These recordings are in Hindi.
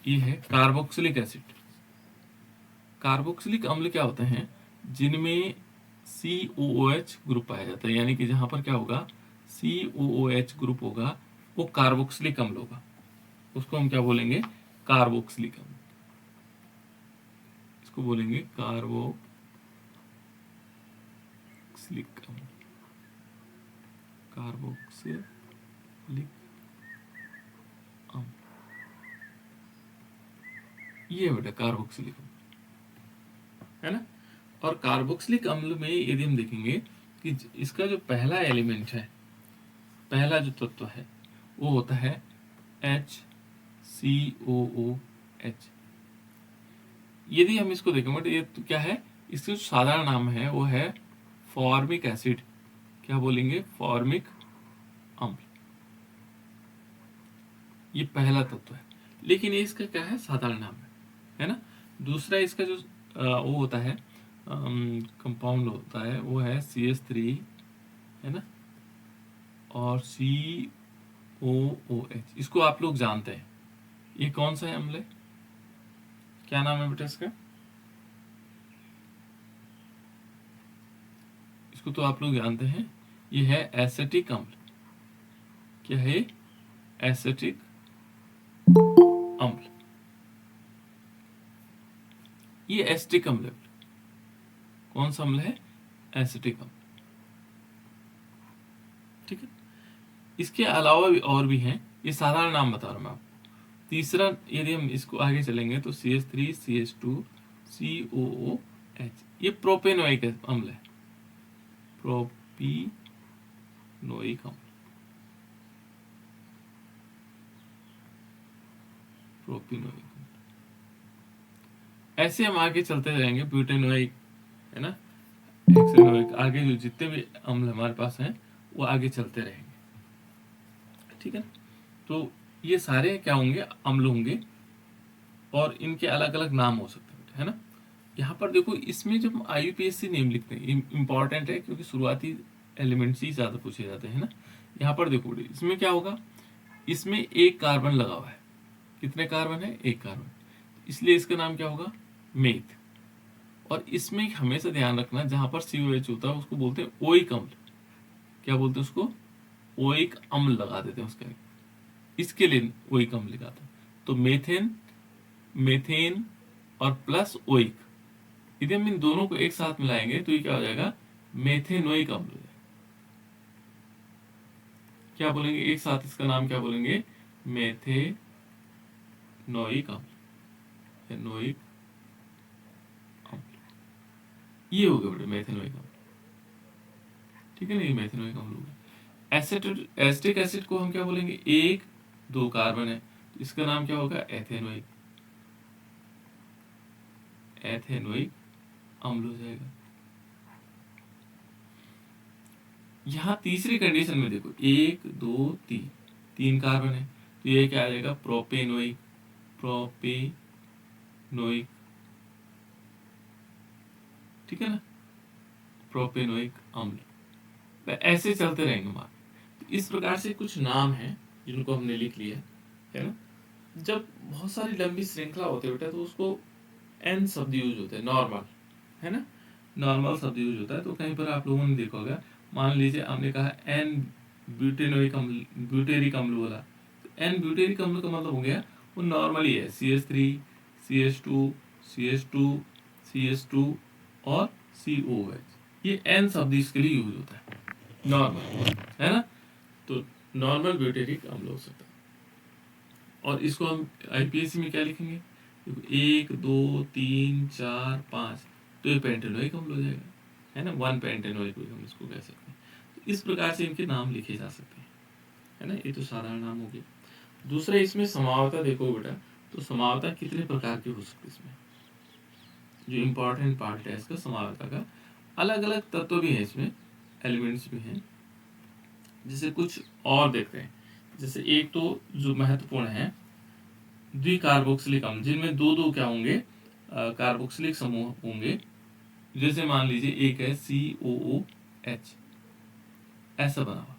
ये है कार्बोक्सिलिक एसिड। कार्बोक्सिलिक अम्ल क्या होते हैं? जिनमें COOH ग्रुप पाया जाता है, यानी कि जहां पर क्या होगा, COOH ग्रुप होगा, वो कार्बोक्सिलिक अम्ल होगा। उसको हम क्या बोलेंगे? कार्बोक्सिलिक अम्ल। इसको बोलेंगे कार्बोक्सिलिक अम्ल। कार्बोक्सिलिक अम्ल, ये बेटा कार्बोक्सिलिक अम्ल है ना। और कार्बोक्सिलिक अम्ल में यदि हम देखेंगे कि इसका जो पहला एलिमेंट है, पहला जो तत्व है, वो होता है HCOOH। यदि हम इसको देखें, बट ये तो क्या है, इसका जो साधारण नाम है वो है फॉर्मिक एसिड। क्या बोलेंगे? फॉर्मिक अम्ल। ये पहला तत्व है, लेकिन ये इसका क्या है, साधारण नाम है ना। दूसरा इसका जो वो होता है, कंपाउंड होता है, वो है CH3, है ना, और COOH। इसको आप लोग जानते हैं, ये कौन सा है अम्ल है? क्या नाम है बेटा इसका? इसको तो आप लोग जानते हैं, ये है एसिटिक अम्ल। क्या है? एसिटिक अम्ल। ये एसिटिक अम्ल है। कौन सा अम्ल है? एसिटिक अम्ल। ठीक है। इसके अलावा भी और भी हैं, ये साधारण नाम बता रहा हूं मैं आपको। तीसरा यदि हम इसको आगे चलेंगे तो CH3, CH2, COOH, ये प्रोपेनोइक अम्ल है। प्रोपिनोइक अम्ल, प्रोपिनोइक अम्ल। ऐसे हम आगे चलते रहेंगे, ब्यूटेनोइक, है ना, हेक्सेनोइक, आगे जो जितने भी अम्ल हमारे पास हैं वो आगे चलते रहेंगे। ठीक है। तो ये सारे क्या होंगे? अम्ल होंगे, और इनके अलग अलग नाम हो सकते हैं, है ना। यहाँ पर देखो, इसमें जब हम IUPAC नेम लिखते हैं, इंपॉर्टेंट है क्योंकि शुरुआती एलिमेंट्स ही ज्यादा पूछे जाते हैं ना। यहाँ पर देखो बेटे, इसमें क्या होगा, इसमें एक कार्बन लगा हुआ है। कितने कार्बन है? एक कार्बन, इसलिए इसका नाम क्या होगा? मेथ। और इसमें हमेशा ध्यान रखना, जहां पर COH होता है उसको बोलते हैं ओइक अम्ल। क्या बोलते हैं उसको? ओइक अम्ल लगा देते हैं उसका, इसके लिए ओइक अम्ल लगाते हैं। तो मेथेन, मेथेन और प्लस ओइक, यदि हम इन दोनों को एक साथ मिलाएंगे तो ये क्या हो जाएगा? मेथेनोइक अम्ल हो जाएगा। क्या बोलेंगे एक साथ? इसका नाम क्या बोलेंगे? मेथेनोइक अम्ल, नोइक अम्ल। ये हो गया बेटा मेथेनोइक अम्ल। ठीक है ना, ये मेथेनोइक अम्ल हो गया। एसिटिक एसिड को हम क्या बोलेंगे? एक दो कार्बन है, तो इसका नाम क्या होगा? एथेनोइक, एथेनोइक अम्ल हो जाएगा। यहाँ तीसरी कंडीशन में देखो, एक दो तीन, तीन कार्बन है, तो ये क्या आ जाएगा? Propanoic, propanoic. ठीक है ना, प्रोपेनोइक अम्ल। ऐसे चलते रहेंगे हमारे। तो इस प्रकार से कुछ नाम हैं जिनको हमने लिख लिया, है ना। जब बहुत सारी लंबी श्रृंखला होती है बेटा, तो उसको N शब्द यूज होते हैं, नॉर्मल, है ना, नॉर्मल शब्द यूज होता है। तो कहीं पर आप लोगों ने देखा होगा, मान लीजिए हमने कहा N ब्यूटेनोइक अम्ल, ब्यूटेरिक अम्ल बोला, तो N ब्यूटेरिक अम्ल का मतलब हो गया वो नॉर्मल ही है, CH3, CH2, CH2, CH2 और COH। ये N शब्द इसके लिए यूज होता है, नॉर्मल, है ना। तो नॉर्मल ब्यूटेरिक अम्ल हो सकता है। और इसको हम IPAC में क्या लिखेंगे? देखो, एक दो तीन चार पाँच, तो ये पेंटेनोइक अम्ल हो जाएगा, है ना, वन पेंटेनोइक हम इसको कह सकते हैं। तो इस प्रकार से इनके नाम लिखे जा सकते हैं, है ना। ये तो साधारण नाम हो गया। दूसरा, इसमें समावता देखो बेटा, तो समावता कितने प्रकार की हो सकती है इसमें? जो इम्पोर्टेंट पार्ट है इसका, समावता का, अलग अलग तत्व भी है इसमें, एलिमेंट्स भी हैं। जैसे कुछ और देखते हैं, जैसे एक तो जो महत्वपूर्ण है, द्विकार्बोक्सिलिक अम्ल, जिनमें दो दो क्या होंगे? कार्बोक्सिलिक समूह होंगे। जैसे मान लीजिए एक है COOH, ऐसा बना हुआ,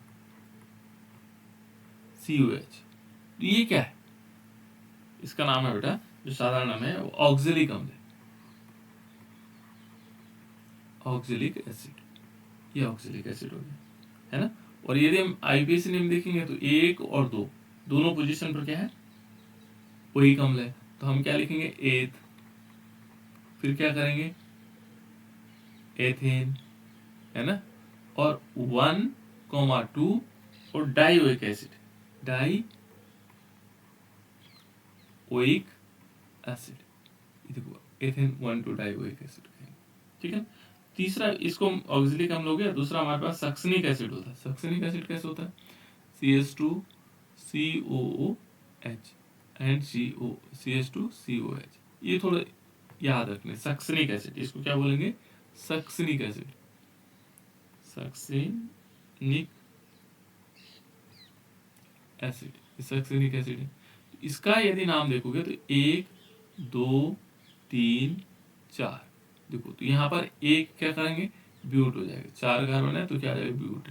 COH। तो ये क्या है? इसका नाम है बेटा, जो साधारण नाम है वो ऑक्जेलिक अम्ल है, ऑक्जेलिक एसिड। ये ऑक्जेलिक एसिड हो गया, है ना। और यदि हम आईपीएसी नेम देखेंगे तो 1 और 2 दोनों पोजीशन पर क्या है, ओइक अम्ल है, तो हम क्या लिखेंगे, एथ। फिर क्या करेंगे, एथेन, है ना। और 1,2 और dioic acid, die oic acid, देखो एथेन 1,2 डाइओइक एसिड, ठीक है। तीसरा, इसको ऑक्जेलिक अम्ल हो गया। दूसरा हमारे पास सक्सनिक एसिड होता है। सक्सनिक एसिड कैसे होता है, CH2COOH एंड CH2COH। ये थोड़ा याद रखने, सक्सनिक एसिड, इसको क्या बोलेंगे, सक्सनिक एसिड, सक्सनिक एसिड, सक्सनिक एसिड है। इसका यदि नाम देखोगे तो 1, 2, 3, 4, देखो तो यहाँ पर एक क्या करेंगे, ब्यूट हो जाएगा, 4 कार्बन है तो क्या आ जाएगा, ब्यूट।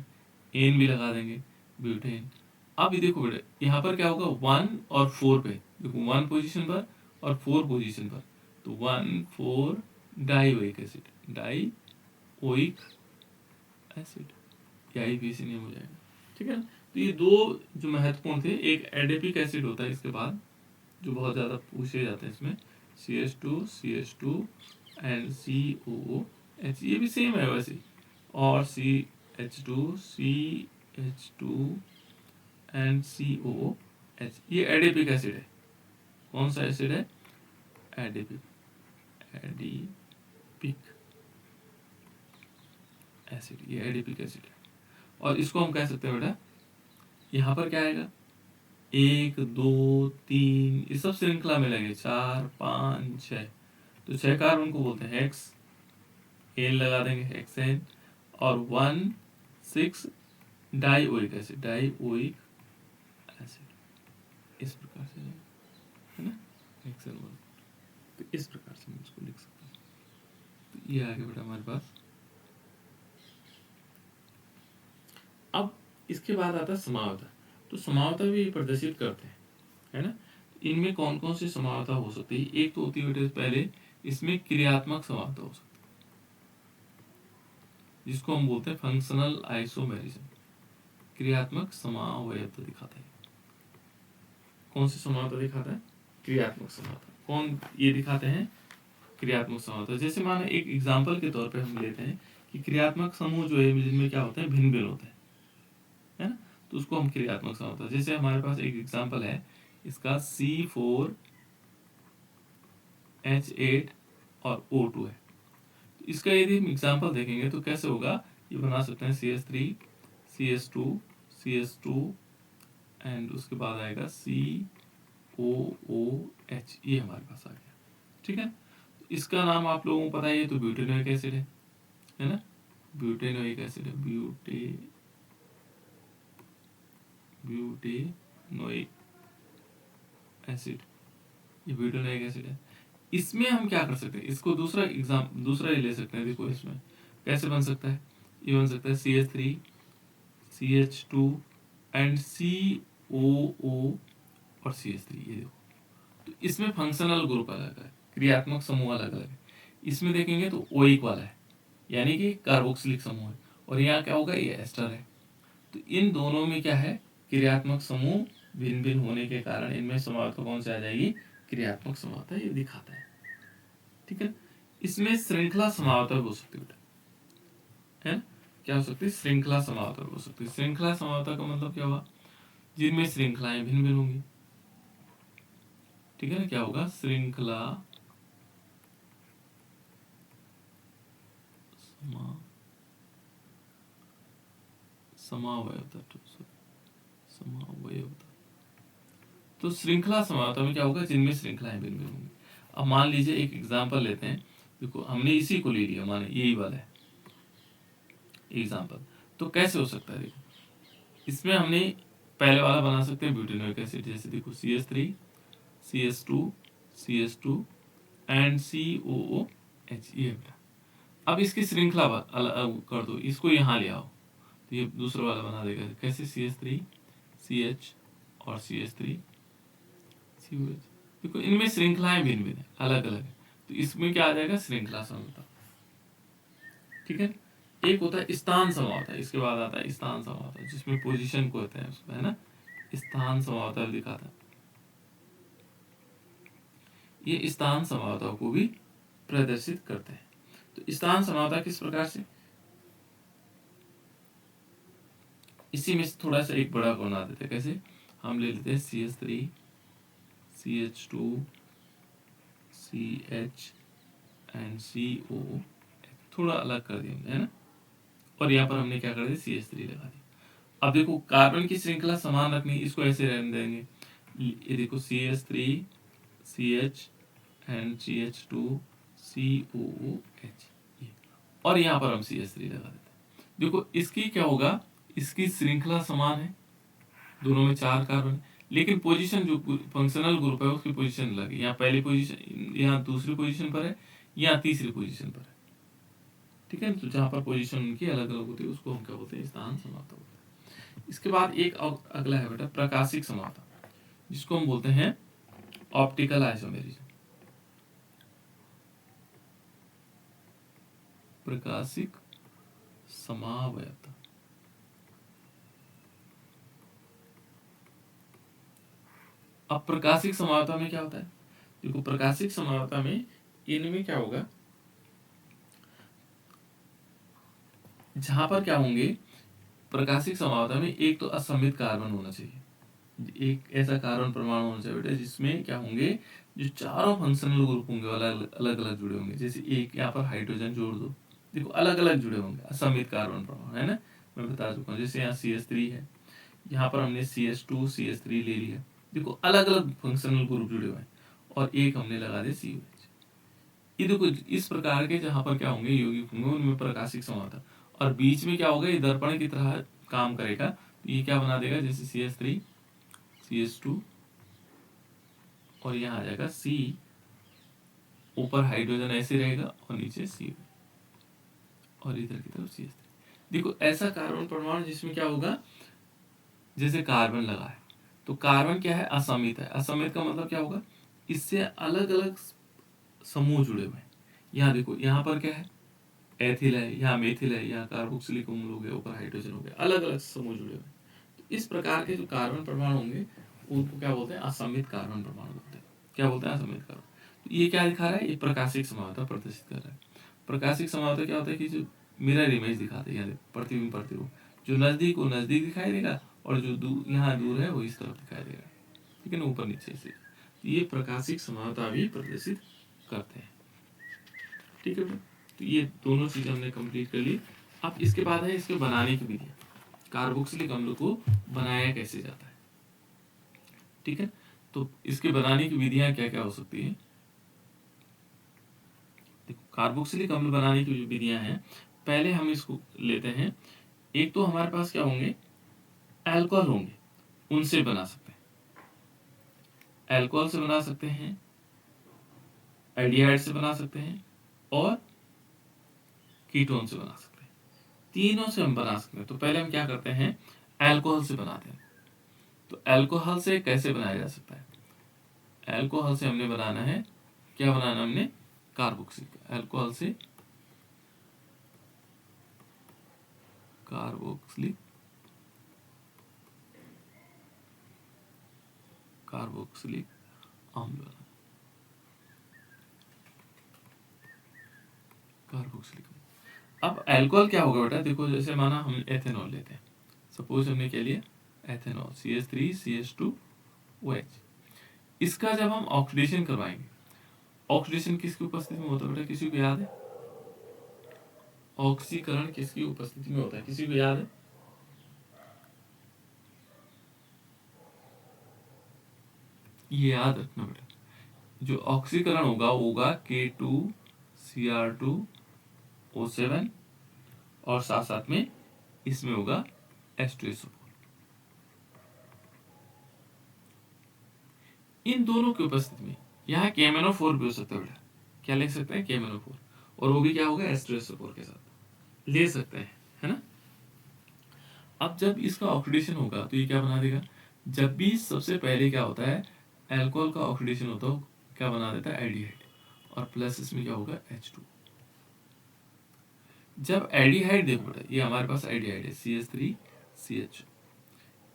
एन भी लगा देंगे, ब्यूटेन। अब ये देखो बेटा, यहाँ पर क्या होगा, 1 और 4 पे, देखो 1 पोजीशन पर और 4 पोजीशन पर, तो 1, 4 dioic acid, dioic acid, IUPAC name हो जाएगा, ठीक है ना। तो ये दो जो महत्वपूर्ण थे, एक एडेपिक एसिड होता है इसके बाद, जो बहुत ज़्यादा पूछे जाते हैं इसमें, CH2 एंड COOH, ये भी सेम है वैसे, और CH2 एंड COOH, ये एडेपिक एसिड है। कौन सा एसिड है, एडेपिक एसिड, ये एडेपिक एसिड है। और इसको हम कह सकते हैं बेटा, यहाँ पर क्या आएगा, 1, 2, 3, ये सब श्रृंखला में लगे, 4, 5, 6, तो 6 कार्बन को बोलते हैं हेक्स, एन लगा देंगे, हेक्सेन। और 1, 6 डाइओइक एसिड, डाइओइक एसिड, इस प्रकार से, है ना, हेक्सेन 1। तो इस प्रकार से हम इसको लिख सकते हैं। तो ये आ गया बेटा हमारे पास। अब इसके बाद आता है समावता। तो समावता भी प्रदर्शित करते हैं, है ना। इनमें कौन कौन सी समावता हो सकती है, एक तो होती है बेटे पहले, इसमें क्रियात्मक समावता हो सकती है, जिसको हम बोलते हैं फंक्शनल आइसोमेरिज्म, क्रियात्मक समावयवता दिखाता है। कौन सी समावता दिखाता है, क्रियात्मक समावता। कौन ये दिखाते हैं, क्रियात्मक समावता। जैसे माने एक एग्जाम्पल के तौर पे हम लेते हैं कि क्रियात्मक समूह जो है जिनमें क्या होते हैं, भिन्न भिन्न होते हैं, है ना, तो उसको हम क्रियात्मक समावता। जैसे हमारे पास एक एग्जाम्पल है इसका, C4H8 और O2 है। तो इसका यदि हम एग्जाम्पल देखेंगे तो कैसे होगा, ये बना सकते हैं CH3 CH2 एंड उसके बाद आएगा COOH, ये हमारे पास आ गया, ठीक है। तो इसका नाम आप लोगों को पता है, ये तो ब्यूटेनोइक एसिड है ना, ब्यूटेनोइक एसिड है, ब्यूटेनोइक एसिड, ये ब्यूटेनोइक एसिड है। इसमें हम क्या कर सकते हैं, इसको दूसरा ही ले सकते हैं। देखो इसमें कैसे बन सकता है, ये बन सकता है CH3 CH2 एंड COO और CH3, ये देखो। तो इसमें फंक्शनल ग्रुप अलग है, क्रियात्मक समूह अलग अलग है। इसमें देखेंगे तो ओइक वाला है, यानी कि कार्बोक्सिलिक समूह है, और यहाँ क्या होगा, ये एस्टर है। तो इन दोनों में क्या है, क्रियात्मक समूह भिन्न भिन्न होने के कारण इनमें समावता कौन सी आ जाएगी, क्रियात्मक समावता, ये दिखाता है, ठीक है। इसमें श्रृंखला समावता भी हो सकती है, है ना। क्या हो सकती है, श्रृंखला समावता हो सकती है। श्रृंखला समावता का मतलब क्या हुआ, जिनमें श्रृंखलाएं भिन्न भिन्न होंगी, ठीक है ना। क्या होगा, श्रृंखला समावयवता, तो श्रृंखला समावता में क्या होगा, जिनमें श्रृंखलाएं भिन्न भिन्न होंगी। अब मान लीजिए एक एग्जांपल लेते हैं, देखो हमने इसी को ले लिया, माने यही वाला है एग्जांपल। तो कैसे हो सकता है, देखो इसमें हमने पहले वाला बना सकते हैं ब्यूटेनोइक एसिड, जैसे देखो CH3 CH2 एंड COOH, ये बेटा। अब इसकी श्रृंखला अलग कर दो, इसको यहाँ ले आओ, तो ये दूसरा वाला बना देगा। कैसे, CH3 CH और CH3 COH, देखो इनमें श्रृंखलाएं भिन्न भिन्न है, अलग अलग है, तो इसमें क्या आ जाएगा, श्रृंखला समवाता। ठीक है, एक होता है स्थान समवाता, इसके बाद आता है स्थान समवाता, जिसमें पोजीशन को होता है उसमें, है ना, स्थान समवाता दिखाता है। ये स्थान समवाता को भी प्रदर्शित करते हैं। तो स्थान समवाता किस प्रकार से, इसी में से थोड़ा सा एक बड़ा बना देते हैं। कैसे, हम ले लेते हैं CH3 CH2 CH and CO, थोड़ा अलग कर दिया है ना, और यहाँ पर हमने क्या कर दिया, CH3 लगा दिया। अब देखो कार्बन की श्रृंखला समान रखनी, इसको ऐसे रहने देंगे, ये देखो CH3 CH and CH2 COOH, और यहाँ पर हम CH3 लगा देते हैं। देखो इसकी क्या होगा, इसकी श्रृंखला समान है, दोनों में 4 कार्बन, लेकिन पोजीशन जो फंक्शनल ग्रुप है उसकी पोजीशन अलग है, यहाँ पहली पोजीशन, यहाँ दूसरी पोजीशन पर है, यहाँ तीसरी पोजीशन पर है। ठीक है, तो जहाँ पर पोजीशन उनकी अलग अलग होती है उसको हम क्या बोलते हैं, स्थान समवाता बोलते हैं। इसके बाद एक अगला है बेटा प्रकाशिक समवाता, जिसको हम बोलते हैं ऑप्टिकल आइसोमेरिज्म। प्रकाशिक समावयता, अब प्रकाशिक समावयता में क्या होता है, देखो प्रकाशिक समावयता में इनमें क्या होगा, जहां पर क्या होंगे, प्रकाशिक समावयता में एक तो असममित कार्बन होना चाहिए, एक ऐसा कार्बन परमाणु होना चाहिए बेटा जिसमें क्या होंगे, जो चारों फंक्शनल ग्रुप होंगे अलग अलग जुड़े होंगे। जैसे एक यहाँ पर हाइड्रोजन जोड़ दो, देखो अलग अलग जुड़े होंगे, असममित कार्बन परमाणु, है ना, मैं बता चुका हूँ। जैसे यहाँ CH3 है, यहाँ पर हमने CH2 CH3 ले लिया, देखो अलग अलग फंक्शनल ग्रुप जुड़े हुए हैं, और एक हमने लगा दिया COH। ये देखो इस प्रकार के जहाँ पर क्या होंगे, यौगिक होंगे, उनमें प्रकाशिक समावयता, और बीच में क्या होगा, ये दर्पण की तरह काम करेगा, तो ये क्या बना देगा, जैसे CH3 CH2, और यहाँ आ जाएगा C, ऊपर हाइड्रोजन ऐसे रहेगा और नीचे C, और इधर की तरफ CH3। देखो ऐसा कार्बन परमाणु जिसमें क्या होगा, जैसे कार्बन लगा है, तो कार्बन क्या है, असममित है। असममित का मतलब क्या होगा, इससे अलग अलग समूह जुड़े हुए हैं। यहाँ देखो, यहाँ पर क्या है, एथिल है, यहाँ मेथिल है, यहाँ कार्बोक्सिलिक अम्ल हो गया, ऊपर हाइड्रोजन हो गया, अलग अलग समूह जुड़े हुए हैं। तो इस प्रकार के जो कार्बन परमाणु होंगे उनको क्या बोलते हैं, असममित कार्बन परमाणु बोलते हैं। क्या बोलते हैं, असममित कार्बन। तो ये क्या दिखा रहा है, ये प्रकाशिक समावयता प्रदर्शित कर रहा है। प्रकाशिक समावयता क्या होता है कि जो मिरर इमेज दिखाते हैं, यहाँ प्रतिबिंब प्रतिबिंब, जो नजदीक वो नजदीक दिखाई देगा, और जो दूर, यहाँ दूर है वो इस तरफ दिखाई देगा। ठीक है ना, ऊपर नीचे से। तो ये प्रकाशिक समावयता भी प्रदर्शित करते हैं। ठीक है, तो ये दोनों चीजें हमने कंप्लीट कर ली। अब इसके बाद है इसके बनाने की विधियां, कार्बोक्सिलिक अम्ल को बनाया कैसे जाता है। ठीक है, तो इसके बनाने की विधियां क्या क्या हो सकती है। देखो कार्बोक्सिलिक अम्ल बनाने की जो विधियां हैं, पहले हम इसको लेते हैं। एक तो हमारे पास क्या होंगे, अल्कोहल होंगे, उनसे बना सकते हैं, अल्कोहल से बना सकते हैं, एल्डिहाइड से बना सकते हैं, और कीटोन से बना सकते हैं। तीनों से हम बना सकते हैं। तो पहले हम क्या करते हैं, अल्कोहल से बनाते हैं। तो अल्कोहल से कैसे बनाया जा सकता है, अल्कोहल से हमने बनाना है, क्या बनाना हमने, कार्बोक्सिलिक, अल्कोहल से कार्बोक्सिलिक कार्बोक्सिलिक अम्ल बनाना, कार्बोक्सिलिक। अब अल्कोहल क्या होगा बेटा, देखो जैसे माना हम एथेनॉल लेते हैं, सपोज हमने क्या लिया, एथेनॉल CH3 CH2OH। इसका जब हम ऑक्सीडेशन करवाएंगे, ऑक्सीडेशन किसकी उपस्थिति में होता है बेटा, किसी को याद है, ऑक्सीकरण किसकी उपस्थिति में होता है, किसी को याद है, ये याद रखना बेटा। जो ऑक्सीकरण होगा वो होगा K2Cr2O7, और साथ साथ में इसमें होगा H2SO4। इन दोनों की उपस्थिति में यहाँ KMnO4 भी हो सकता है बेटा, क्या लिख सकते हैं, KMnO4, और वो भी क्या होगा, H2SO4 के साथ ले सकते हैं, है ना। अब जब इसका ऑक्सीडेशन होगा तो ये क्या बना देगा, जब भी सबसे पहले क्या होता है, अल्कोहल का ऑक्सीडेशन होता है क्या बना देता है, एल्डिहाइड, और प्लस इसमें क्या होगा, H2। जब एल्डिहाइड, देखो बेटा ये हमारे पास एल्डिहाइड है CH3CH,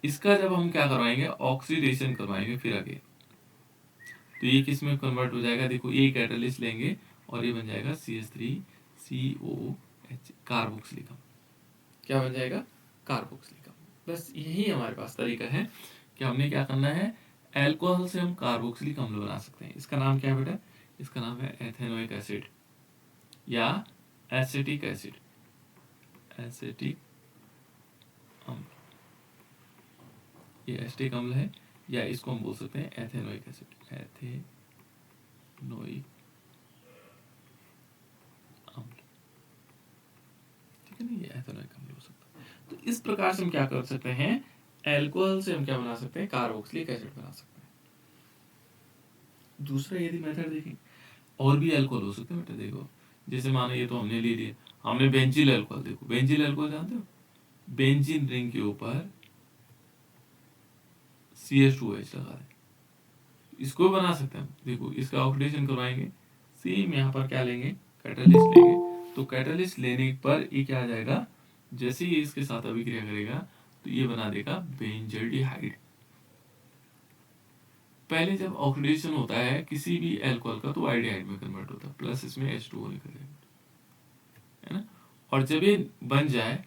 इसका जब हम क्या करवाएंगे, ऑक्सीडेशन करवाएंगे फिर आगे, तो ये किस में कन्वर्ट हो जाएगा, देखो ये कैटालिस्ट लेंगे और ये बन जाएगा CH3COH, कार्बोक्सिलिक अम्ल। क्या बन जाएगा, कार्बोक्सिलिक अम्ल। बस यही हमारे पास तरीका है कि हमने क्या करना है, अल्कोहल से हम कार्बोक्सिलिक अम्ल बना सकते हैं। इसका नाम क्या है बेटा, इसका नाम है एथेनोइक एसिड या एसिटिक एसिड, एसिटिक अम्ल। ये एसिटिक अम्ल है, या इसको हम बोल सकते हैं एथेनोइक एसिड, एथेनोइक अम्ल, ठीक है ना, ये एथेनोइक अम्ल हो सकता है। तो इस प्रकार से हम क्या कर सकते हैं, अल्कोहल से हम क्या बना सकते हैं, कार्बोक्सिलिक एसिड बना सकते हैं। दूसरा यदि मेथड देखें, और भी अल्कोहल हो सकते हैं बेटा, देखो जैसे मानो ये तो हमने ले लिया, हमने बेंजील अल्कोहल, देखो बेंजील अल्कोहल जानते हो, बेंजीन रिंग के ऊपर CH2OH लगा दें, इसको बना सकते हैं। देखो इसका ऑक्सीडेशन करवाएंगे, सेम यहाँ पर क्या लेंगे, कैटालिस्ट लेंगे, तो कैटालिस्ट लेने पर ये क्या आ जाएगा, जैसे ही इसके साथ अभिक्रिया करेगा तो ये बना देगा बेंजल्डिहाइड। पहले जब ऑक्सीडेशन होता है किसी भी अल्कोहल का तो आइडिहाइड में कन्वर्ट होता है, प्लस इसमें H2O निकलेगा, है ना। और जब ये बन जाए,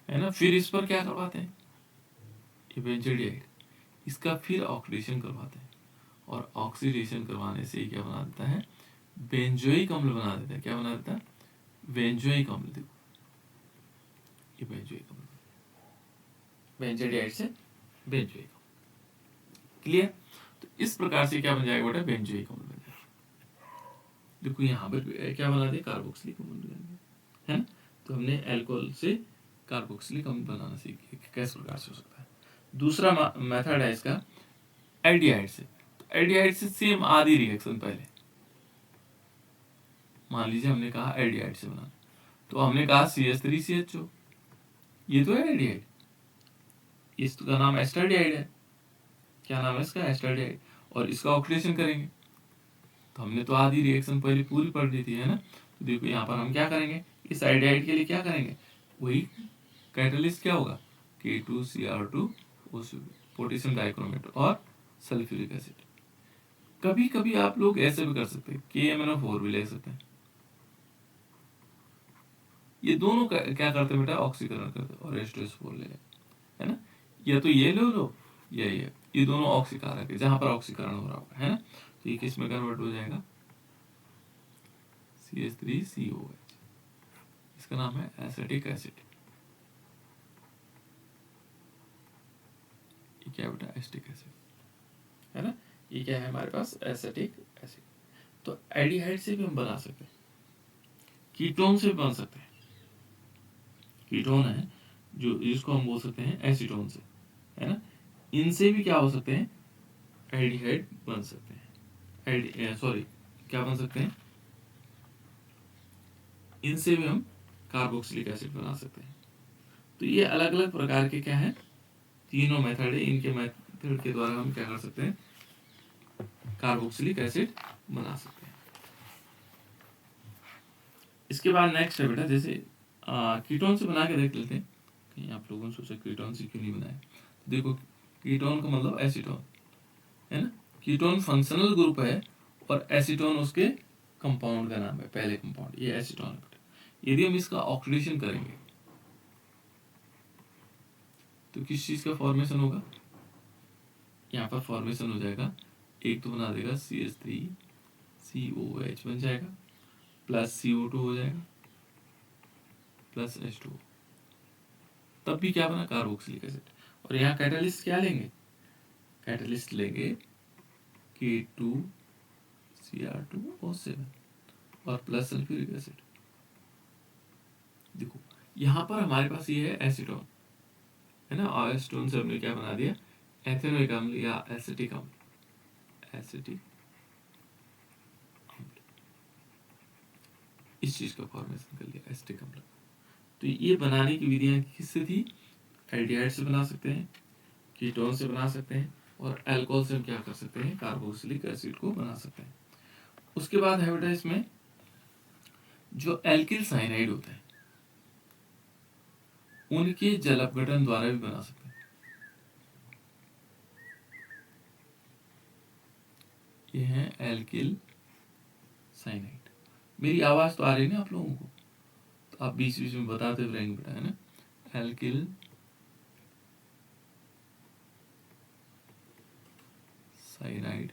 है ना, फिर इस पर क्या करवाते हैं, ये बेंजल्डिहाइड, इसका फिर ऑक्सीडेशन करवाते हैं, और ऑक्सीडेशन करवाने से क्या बना देता है, बेंजोइक अम्ल बना देता है। क्या बना देता है, बेंजोइक अम्ल। देखो ये बेंजोइक अम्ल, बेंजोडिहाइड से बेंजोइक अम्ल, क्लियर। तो इस प्रकार से क्या बन जाएगा बेटा, बेंजोइक अम्ल बन जाएगा। देखो यहाँ पर क्या बना दिया, कार्बोक्सिलिक अम्ल बन गया, है ना। तो हमने अल्कोहल से कार्बोक्सिलिक अम्ल बनाना सीख लिया, किस प्रकार से हो सकता है। दूसरा मेथड है इसका एल्डिहाइड से। तो एल्डिहाइड से सेम आधी रिएक्शन, पहले मान लीजिए हमने कहा एल्डिहाइड से बनाना, तो हमने कहा CH3CHO, ये तो है एल्डिहाइड, इसका नाम एस्टल्डिहाइड है। क्या नाम है इसका, एस्टल्डिहाइड, और इसका ऑक्सीडेशन करेंगे, तो हमने तो आधी रिएक्शन पहले पूरी पढ़ ली थी, है ना। तो देखो यहाँ पर हम क्या करेंगे, इस एल्डिहाइड के लिए क्या करेंगे, वही कैटलिस्ट क्या होगा, K2Cr2O, पोटेशियम डाइक्रोमेट और सल्फ्यूरिक एसिड। कभी कभी आप लोग ऐसे भी कर सकते हैं, KMnO4 भी ले सकते हैं। ये दोनों क्या करते हैं बेटा, ऑक्सीकरण करते हैं, और H2SO4 ले, है ना। या तो ये ले लो, या ये दोनों ऑक्सीकारक है, जहां पर ऑक्सीकरण हो रहा होगा, है ना। तो ये किस में कन्वर्ट हो जाएगा, CH3COH, इसका नाम है एसिटिक एसिड। ये क्या बेटा, एसिटिक एसिड, है ना। ये क्या है हमारे पास, एसिटिक एसिड। तो एल्डिहाइड से भी हम बना सकते हैं, कीटोन से भी बन सकते हैं। कीटोन है जो, जिसको हम बोल सकते हैं एसीटोन से, है ना। इनसे भी क्या हो सकते हैं, एल्डिहाइड बन सकते हैं, सॉरी क्या बन सकते हैं, इनसे भी हम कार्बोक्सिलिक एसिड बना सकते हैं। तो ये अलग अलग प्रकार के क्या है, तीनों मेथड है, इनके मेथड के द्वारा हम क्या कर सकते हैं, कार्बोक्सिलिक एसिड बना सकते हैं। इसके बाद नेक्स्ट है बेटा, जैसे कीटोन से बना के देख लेते हैं। कहीं आप लोगों ने सोचा कीटोन से क्यों नहीं बनाया, तो देखो कीटोन का मतलब एसीटोन, है ना। कीटोन फंक्शनल ग्रुप है और एसीटोन उसके कंपाउंड का नाम है, पहले कंपाउंड, ये एसीटोन है बेटा। यदि हम इसका ऑक्सीडेशन करेंगे तो किस चीज का फॉर्मेशन होगा, यहाँ पर फॉर्मेशन हो जाएगा, एक तो बना देगा CH3COH बन जाएगा, प्लस CO2 हो जाएगा, प्लस H2O, तब भी क्या बना, कार्बोक्सिलिक एसिड। और यहाँ कैटालिस्ट क्या लेंगे, कैटालिस्ट लेंगे K2Cr2O7 और प्लस सल्फ्यूरिक एसिड। देखो यहाँ पर हमारे पास ये है एसीटोन, है ना, और एसीटोन से हमने क्या बना दिया, एथेनोइक अम्ल या एसिटिक अम्ल, एसिटिक अम्ल, इस चीज का फॉर्मेशन कर लिया, एसिटिक अम्ल। तो ये बनाने की विधियां किससे थी, एल्डिहाइड से बना सकते हैं, कीटोन से बना सकते हैं, और अल्कोहल से हम क्या कर सकते हैं, कार्बोक्सिलिक एसिड को बना सकते हैं। उसके बाद है बेटा इसमें जो एल्किल साइनाइड होते हैं उनके जल अपघटन द्वारा भी बना सकते हैं। ये है एल्किल साइनाइड। मेरी आवाज तो आ रही है ना आप लोगों को, तो आप बीच बीच में बताते हुए रहेंगे बेटा, है ना। एल्किल साइनाइड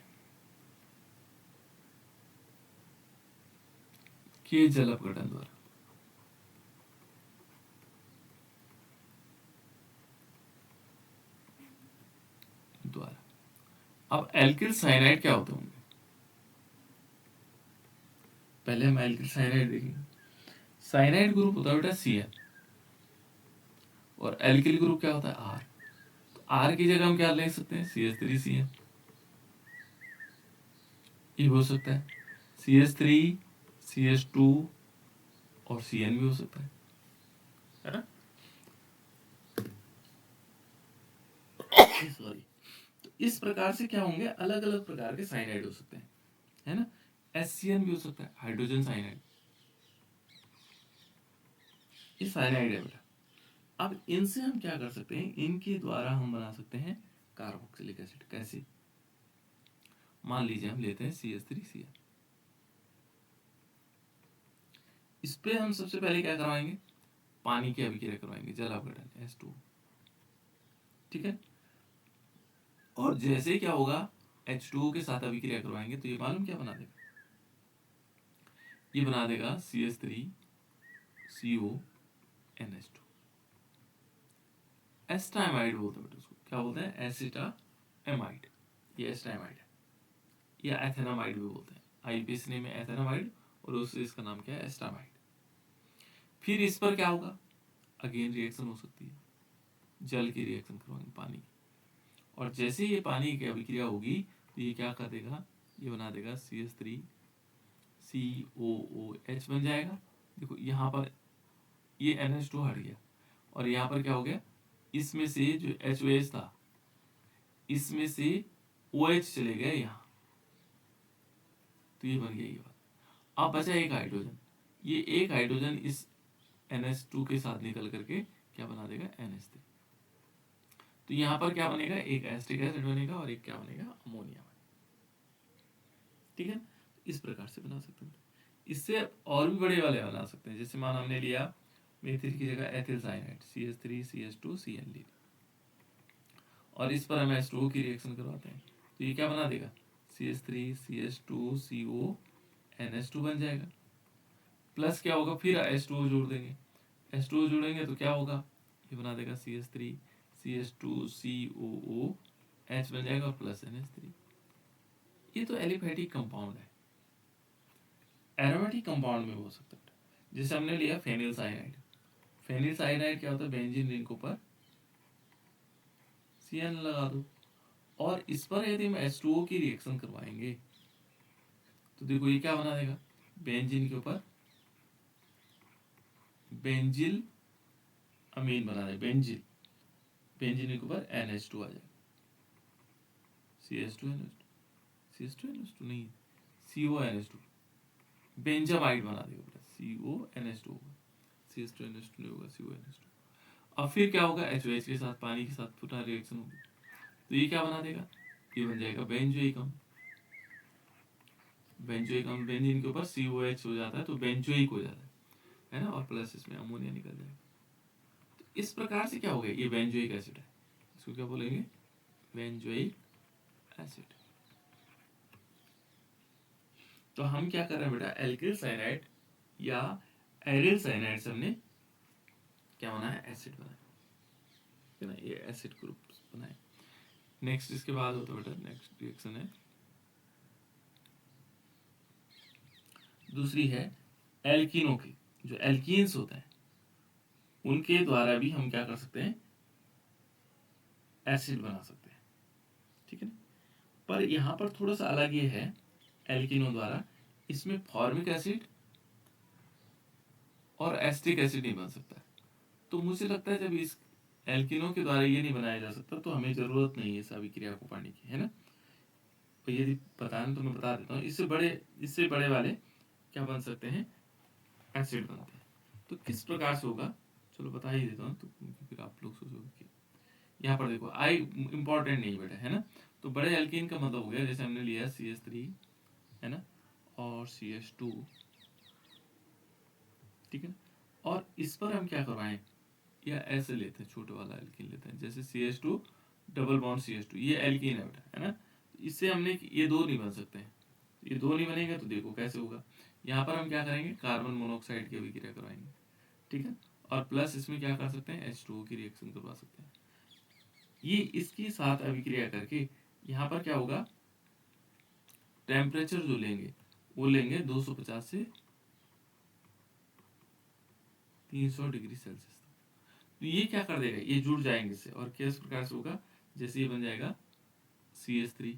के जल अपघटन द्वारा। अब एल्किल साइनाइड क्या होते होंगे, पहले हम एल्किल साइनाइड देखेंगे। साइनाइड ग्रुप होता है बेटा Cl और एल्किल ग्रुप क्या होता है R। तो R की जगह हम क्या ले सकते हैं, CH3Cl। ये हो सकता है CH3 CH2 और Cn भी हो सकता है ना। सॉरी। तो इस प्रकार से क्या होंगे, अलग अलग प्रकार के साइनाइड हो सकते हैं, है ना। HCN भी हो सकता है, हाइड्रोजन साइनाइड। ये साइनाइड है बेटा। अब इनसे हम क्या कर सकते हैं, इनके द्वारा हम बना सकते हैं कार्बोक्सिलिक एसिड। कैसे, मान लीजिए हम लेते हैं CH3Cl। इस पे हम सबसे पहले क्या करवाएंगे, पानी की अभिक्रिया करवाएंगे, जल अपघटन H2। ठीक है। और जैसे क्या होगा, H2O के साथ अभिक्रिया करवाएंगे तो ये मालूम क्या बना देगा, ये बना देगा CH3CONH2। एस्टामाइड बोलते हैं उसको, क्या बोलते हैं, एसिटामाइड। ये एस्टामाइड है, या एथेनामाइड भी बोलते हैं। आईपीएस नेम है एथेनामाइड और उससे इसका नाम क्या है, एस्टामाइड। फिर इस पर क्या होगा, अगेन रिएक्शन हो सकती है, जल की रिएक्शन करवाएंगे पानी की। और जैसे ये पानी की अभिक्रिया होगी तो ये क्या कर देगा, ये बना देगा CH3COOH बन जाएगा। देखो यहाँ पर ये NH2 हट गया और यहाँ पर क्या हो गया, इसमें से जो HOH था इसमें से OH चले गए यहाँ, तो ये बन गया ये बात। अब बचा एक हाइड्रोजन, ये एक हाइड्रोजन इस NH2 के साथ निकल करके क्या बना देगा, NH3। तो यहाँ पर क्या बनेगा, एक एसिटिक एसिड बनेगा और एक क्या बनेगा, अमोनिया। ठीक है। इस प्रकार से बना सकते हैं। इससे और भी बड़े वाले बना सकते हैं, जैसे मान हमने लिया मेथिल की जगह एथिल साइनाइड CH3CH2Cl ली, और इस पर हम H2O की रिएक्शन करवाते हैं तो ये क्या बना देगा, CH3CH2CO NH2 बन जाएगा। प्लस क्या होगा, फिर H2O जोड़ देंगे, H2O जोड़ेंगे तो क्या होगा, ये बना देगा CH3CH2COOH बन जाएगा और प्लस NH3। ये तो एलिफेटिक कंपाउंड है। एरोमेटिक कंपाउंड में हो सकता है, जैसे हमने लिया फेनिल साइनाइड। फेनिल साइनाइड क्या होता है, बेंजीन रिंग पर CN लगा दो, और इस पर यदि हम H2O की रिएक्शन करवाएंगे तो देखो ये क्या बना देगा, बेंजीन के ऊपर बेंजिल अमीन बना दे, बेंजिल, बेंजीन के ऊपर NH2 आ जाएगा, CH2NH2 नहीं, CONH2, बेंजामाइड बना देगा, CONH2 होगा, CH2NH2 नहीं होगा, CONH2। अब फिर क्या होगा, HOH के साथ पानी के साथ पुनः रिएक्शन होगी तो ये क्या बना देगा, ये बन जाएगा बेंजोइक अम्ल। बेंजोइक अम्ल, बेंजीन के ऊपर COH हो जाता है तो बेंजोइक हो जाता है ना, और प्लस इसमें अमोनिया निकल जाएगा। तो इस प्रकार से क्या हो गया, ये बेंजोइक एसिड है, इसको क्या बोलेंगे, बेंजोइक एसिड। तो हम क्या कर रहे हैं बेटा, एल्किल साइनाइड या एरिल साइनाइड से हमने क्या बनाया, एसिड बनाया, है ना, ये एसिड ग्रुप बनाए। नेक्स्ट इसके बाद होता है बेटा, नेक्स्ट रिएक्शन है दूसरी, है एल्किनों की। जो एल्कीन्स होते हैं उनके द्वारा भी हम क्या कर सकते हैं, एसिड बना सकते हैं। ठीक है ना। पर यहाँ पर थोड़ा सा अलग ये है, एल्किनों द्वारा इसमें फॉर्मिक एसिड और एस्टिक एसिड नहीं बन सकता है। तो मुझे लगता है जब एल्किनों के द्वारा ये नहीं बनाया जा सकता, तो हमें जरूरत नहीं है इस अभिक्रिया को पढ़ने की, है ना। तो यदि पता है तो मैं बता देता हूँ। इससे बड़े वाले क्या बन सकते हैं, एसिड बनते हैं। तो किस प्रकार से होगा, चलो बता ही देता हूँ, तो फिर आप लोग सोचोगे कि यहाँ पर देखो आई इंपॉर्टेंट नहीं बेटा, है ना। तो बड़े एल्कीन का मतलब हो गया, जैसे हमने लिया CH3, है ना, और CH2, ठीक है। और इस पर हम क्या करवाएं, या ऐसे लेते हैं, छोटे वाला एल्कीन लेते हैं, जैसे CH2 डबल बॉन्ड CH2, ये एल्कीन है बेटा, है ना। तो इससे हमने ये दो नहीं बन सकते हैं, ये दो नहीं बनेगा, तो देखो कैसे होगा। यहाँ पर हम क्या करेंगे, कार्बन मोनोऑक्साइड की अभिक्रिया करवाएंगे, ठीक है। और प्लस इसमें क्या कर सकते हैं, H2O की रिएक्शन करवा सकते हैं। ये इसके साथ अभिक्रिया करके यहाँ पर क्या होगा, टेम्परेचर जो लेंगे वो लेंगे 250 से 300 डिग्री सेल्सियस तक। तो ये क्या कर देगा, ये जुड़ जाएंगे इससे, और किस प्रकार से होगा, जैसे ये बन जाएगा CH3,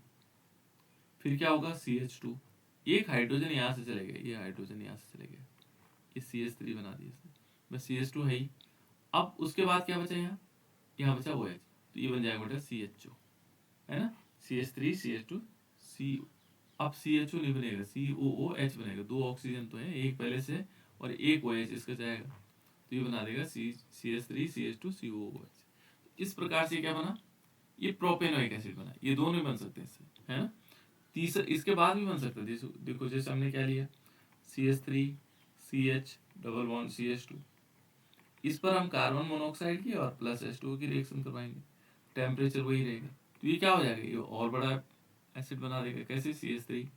फिर क्या होगा CH2, एक हाइड्रोजन यहाँ से चले गए, ये हाइड्रोजन यहाँ से चले गए, ये CH3 बना दिया इसने, बस CH2 है ही। अब उसके बाद क्या बचा, यहाँ बचा OH, तो ये बन जाएगा बेटा CHO, है ना। CH3 CH2 C, अब CHO नहीं बनेगा, COOH बनेगा, दो ऑक्सीजन तो है, एक पहले से और एक OH इसका जाएगा, तो ये बना देगा CH3 CH2 COOH। इस प्रकार से क्या बना, ये प्रोपेनोइक एसिड बना। ये दोनों बन सकते हैं इससे, है ना। तीसरा इसके बाद भी बन सकता है, देखो जैसे हमने क्या लिया, CH3 CH double bond CH2, इस पर हम कार्बन मोनोऑक्साइड की और प्लस H2O की रिएक्शन करवाएंगे, टेम्परेचर वही रहेगा, तो ये क्या हो जाएगा, ये और बड़ा एसिड बना देगा। कैसे, CH3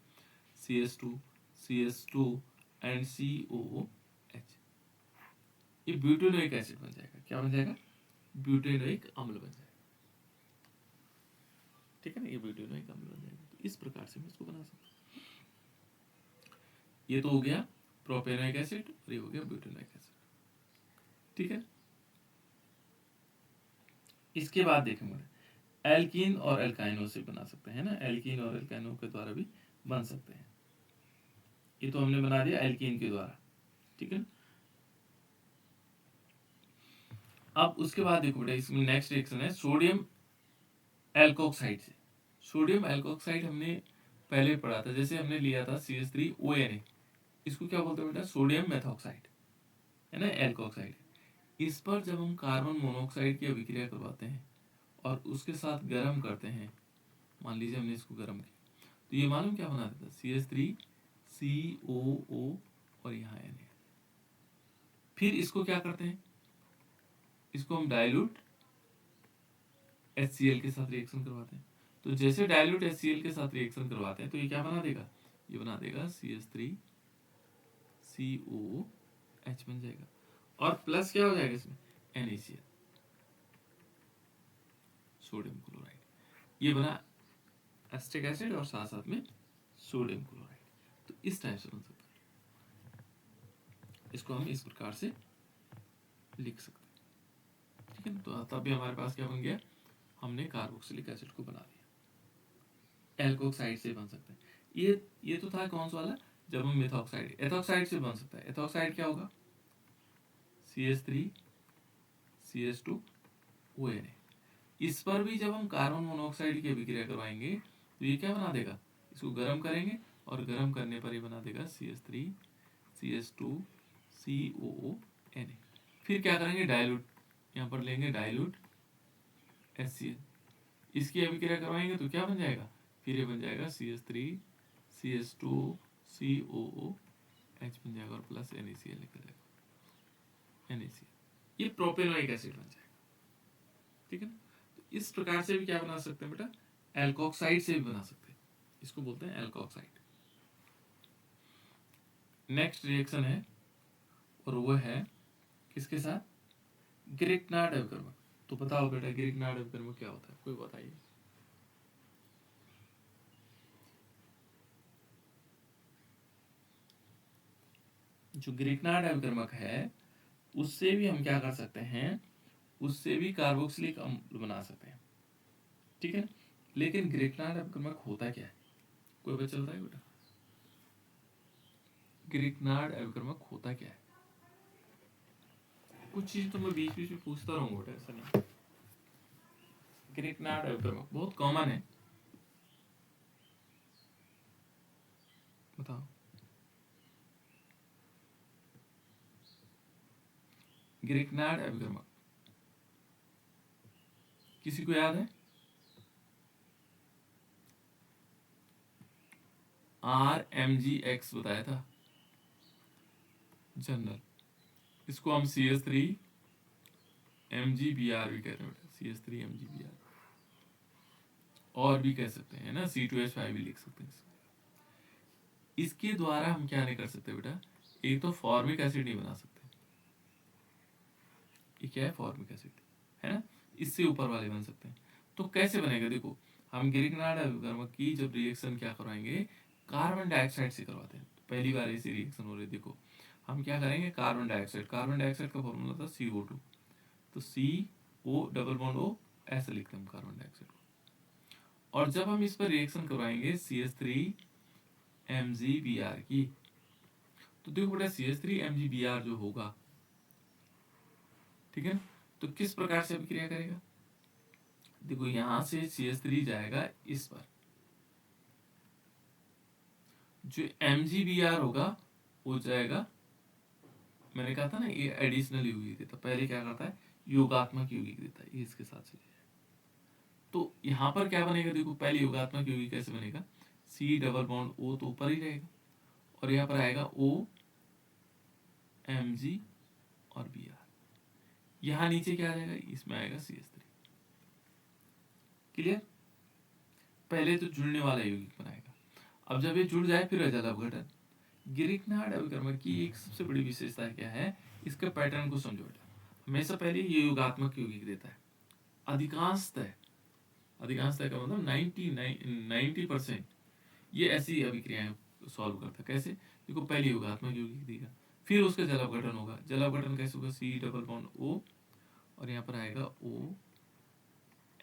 CH2 CH2 and COOH, ये ब्यूटेनोइक एसिड बन जाएगा। क्या बन जाएगा, ब्यूटेनोइक अम्ल बन जाएगा, ठीक है ना, ये ब्यूटेनोइक अम्ल बन जाएगा। तो इस प्रकार से मैं इसको बना सकता हूँ। ये तो हो गया प्रोपेनोइक एसिड और ये हो गया ब्यूटेनोइक एसिड, ठीक है। इसके बाद देखेंगे एल्कीन और एल्काइनों से बना सकते हैं ना, एल्कीन और एल्काइनों के द्वारा भी बन सकते हैं। ये तो हमने बना दिया एल्कीन के द्वारा, ठीक है। अब उसके बाद देखो बेटा, इसमें नेक्स्ट रिएक्शन है सोडियम एल्कोक्साइड से। सोडियम एल्कोक्साइड हमने पहले पढ़ा था, जैसे हमने लिया था CH3ONA, इसको क्या बोलते हैं बेटा, सोडियम मेथॉक्साइड, है ना, एल्कोक्साइड। इस पर जब हम कार्बन मोनोऑक्साइड की अभिक्रिया करवाते हैं और उसके साथ गर्म करते हैं, मान लीजिए हमने इसको गर्म किया, तो ये मालूम क्या बना देता है, CH3COO और यहाँ Na। फिर इसको क्या करते हैं, इसको हम डाइल्यूट HCl के साथ रिएक्शन करवाते हैं। तो जैसे डाइल्यूट HCl के साथ रिएक्शन करवाते हैं, तो ये क्या बना देगा, ये बना देगा CH3COOH बन जाएगा, और प्लस क्या हो जाएगा इसमें, NaCl, सोडियम क्लोराइड। ये बना एसिटिक एसिड और साथ साथ में सोडियम क्लोराइड। तो इस टाइप से बन सकता है, इसको हम इस प्रकार से लिख सकते हैं, ठीक है। तो तब भी हमारे पास क्या बन गया, हमने कार्बोक्सिलिक एसिड को बना दिया। एल्कोक्साइड से बन सकते हैं, ये तो था कौन सा वाला, जब हम मेथॉक्साइड, एथॉक्साइड से बन सकता है। एथॉक्साइड क्या होगा, CH3 CH2ONA। इस पर भी जब हम कार्बन मोनोऑक्साइड की अभिक्रिया करवाएंगे, तो ये क्या बना देगा, इसको गर्म करेंगे और गर्म करने पर ये बना देगा CH3 CH2COONA। फिर क्या करेंगे, डाइल्यूट, यहाँ पर लेंगे डाइल्यूट HCl, इसकी अभिक्रिया करवाएंगे तो क्या बन जाएगा, फिर ये बन जाएगा CH3 CH2COOH बन जाएगा, और प्लस NaCl निकल जाएगा, NaCl, ये प्रोपेनोइक एसिड बन जाएगा, ठीक है ना। तो इस प्रकार से भी क्या बना सकते हैं बेटा, एल्कोक्साइड से भी बना सकते हैं, इसको बोलते हैं एल्कोक्साइड। नेक्स्ट रिएक्शन है, और वो है किसके साथ, ग्रिग्नार्ड अभिकर्मक। तो बताओ बेटा ग्रिग्नार्ड अभिकर्मक क्या होता है, कोई बताइए। जो ग्रिग्नार्ड अभिकर्मक है, उससे भी हम क्या कर सकते हैं, उससे भी कार्बोक्सिलिक अम्ल बना सकते हैं, ठीक है। लेकिन ग्रिग्नार्ड अभिकर्मक होता क्या है, कोई पता चलता है बेटा, ग्रिग्नार्ड अभिकर्मक होता क्या है। कुछ चीज तो मैं बीच बीच में पूछता रहूंगा बेटा, ऐसा नहीं। ग्रिग्नार्ड अभिकर्मक बहुत कॉमन है, बताओ। ग्रिग्नार्ड अभिकर्मक किसी को याद है? RMGX बताया था जनरल, इसको हम CS3MGBR भी कहते हैं बेटा, CS3MGBR और भी कह सकते हैं ना, C2H5 भी लिख सकते हैं। इसके द्वारा हम क्या नहीं कर सकते बेटा, एक तो फॉर्मिक एसिड नहीं बना सकते, ये क्या है, फॉर्मिक एसिड है ना, इससे ऊपर वाले बन सकते हैं। तो कैसे बनेगा, देखो हम ग्रिग्नार्ड अभिकर्मक की जब रिएक्शन क्या करवाएंगे, कार्बन डाइऑक्साइड से करवाते हैं। तो पहली बार ऐसी रिएक्शन हो रही है, देखो हम क्या करेंगे, कार्बन डाइऑक्साइड का फॉर्मूला था CO2, तो CO डबल बॉन्ड O ऐसे लिखते हैं कार्बन डाइऑक्साइड को। और जब हम इस पर रिएक्शन करवाएंगे CH3MgBr की, तो देखो बेटा CH3MgBr जो होगा, ठीक है, तो किस प्रकार से अभिक्रिया करेगा, देखो यहां से CH3 जाएगा इस पर, जो MgBr होगा वो जाएगा, मैंने कहा था ना ये एडिशनल यौगिक देता, पहले क्या करता है योगात्मक यौगिक देता है, ये इसके साथ चले जाए। तो यहाँ पर क्या बनेगा, देखो पहले योगात्मक यौगिक कैसे बनेगा, C डबल बॉन्ड O तो ऊपर ही रहेगा, और यहाँ पर आएगा O Mg और Br, यहाँ नीचे क्या आ जाएगा, इसमें आएगा CH3। क्लियर, पहले तो जुड़ने वाला यौगिक बनाएगा, अब जब ये जुड़ जाए फिर जल अपघटन। ग्रिग्नार्ड अभिकर्मक की एक सबसे बड़ी विशेषता क्या है, इसके पैटर्न को समझो बेटा, हमेशा पहले ये योगात्मक यौगिक देता है, अधिकांशतः का मतलब 90% ये ऐसी अभिक्रियाएं सॉल्व करता है। कैसे, देखो पहले योगात्मक यौगिक देगा, फिर उसका जल अपघटन होगा, जल अपघटन कैसे होगा, C डबल बॉन्ड O और यहाँ पर आएगा O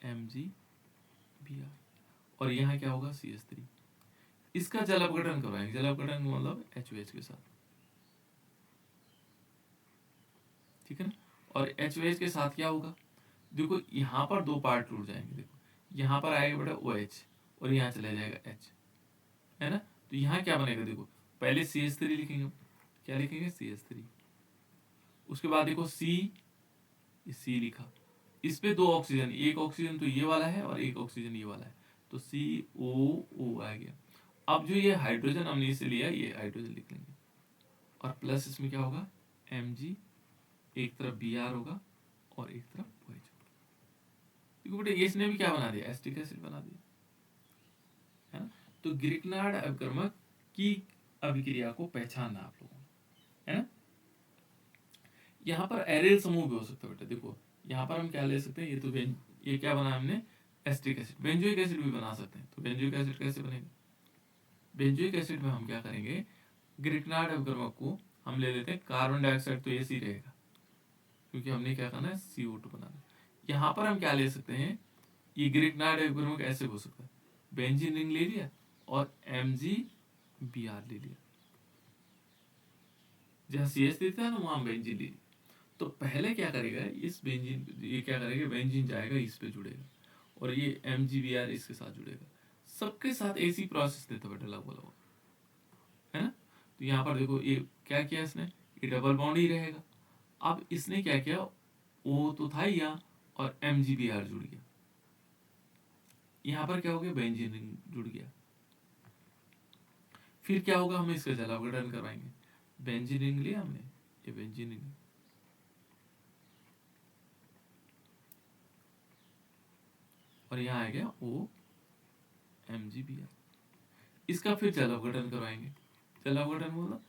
MgBr, और यहाँ क्या होगा CH3, इसका जल अपघटन करवाएंगे, जल अपघटन मतलब HOH के साथ, ठीक है ना, और HOH के साथ क्या होगा, देखो यहाँ पर दो पार्ट टूट जाएंगे, देखो यहाँ पर आएगा बेटा OH और यहाँ चला जाएगा H, है ना, तो यहाँ क्या बनेगा, देखो पहले CH3 लिखेंगे, क्या लिखेंगे CH3, उसके बाद देखो C लिखा, इस पे दो ऑक्सीजन, एक ऑक्सीजन तो ये वाला है और एक ऑक्सीजन ये वाला है, तो COO आ गया। अब जो ये हाइड्रोजन हमने इसे लिया, ये हाइड्रोजन लिख लेंगे, और प्लस इसमें क्या होगा Mg, एक तरफ Br होगा और एक तरफ OH होगा। देखो बेटा इसने भी क्या बना दिया, एसिटिक एसिड बना दिया, है ना। तो ग्रिग्नार्ड अभिकर्मक की अभिक्रिया को पहचानना आप लोगों ने, है ना। यहाँ पर एरियल समूह भी हो सकता है बेटा, देखो यहाँ पर हम क्या ले सकते हैं, ये तो ये क्या बना हमने, एसिटिक एसिड, बेंजोइक एसिड भी बना सकते हैं। तो बेंजोइक एसिड कैसे बनेगा, बेंजोइक एसिड में हम क्या करेंगे, ग्रिग्नार्ड अभिकर्मक को हम ले लेते हैं, कार्बन डाइऑक्साइड तो ऐसे ही रहेगा क्योंकि हमने क्या करना है CO2 बनाना। यहाँ पर हम क्या ले सकते हैं, ये ग्रिग्नार्ड अभिकर्मक ऐसे हो सकता है, बेंजीन रिंग ले लिया और MgBr ले लिया, जहाँ CH देता है ना वहां बेंजीन ले लिया। तो पहले क्या करेगा, इस बेंजीन, ये क्या करेगा, बेंजीन जाएगा इस पे जुड़ेगा और ये MgBr इसके साथ जुड़ेगा, सबके साथ ऐसी प्रोसेस देता बेटा लगभग, है ना। तो यहाँ पर देखो ये क्या किया इसने, ये डबल बॉन्ड ही रहेगा। अब इसने क्या किया, O तो था ही यहाँ और MgBr जुड़ गया, यहाँ पर क्या हो गया, बेंजीन रिंग जुड़ गया। फिर क्या होगा, हम इसका जल अपघटन करवाएंगे, बेंजीन रिंग लिया हमने, ये बेंजीन रिंग, और यहाँ आ गया O MgBr, इसका फिर जल अपघटन करवाएंगे, जल अपघटन मतलब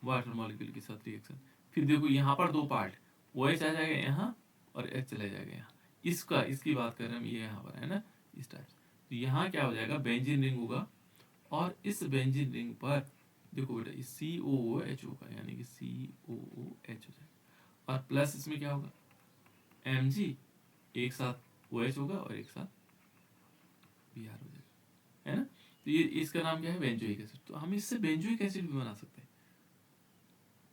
वाटर मॉलिक्यूल के साथ रिएक्शन। फिर देखो यहाँ पर दो पार्ट, OH आ जाएगा यहाँ और H चला जाएगा यहाँ, इसकी बात कर रहे हैं हम, ये यहाँ पर है ना इस टाइप। तो यहाँ क्या हो जाएगा, बेंजीन रिंग होगा, और इस बेंजीन रिंग पर देखो बेटा इस COOH होगा, यानी कि COOH हो जाएगा, और प्लस इसमें क्या होगा Mg, एक साथ OH होगा और एक साथ Br हो जाएगा, है ना। तो ये इसका नाम क्या है, बेंजोइक एसिड। तो हम इससे बेंजोइक एसिड भी बना सकते हैं,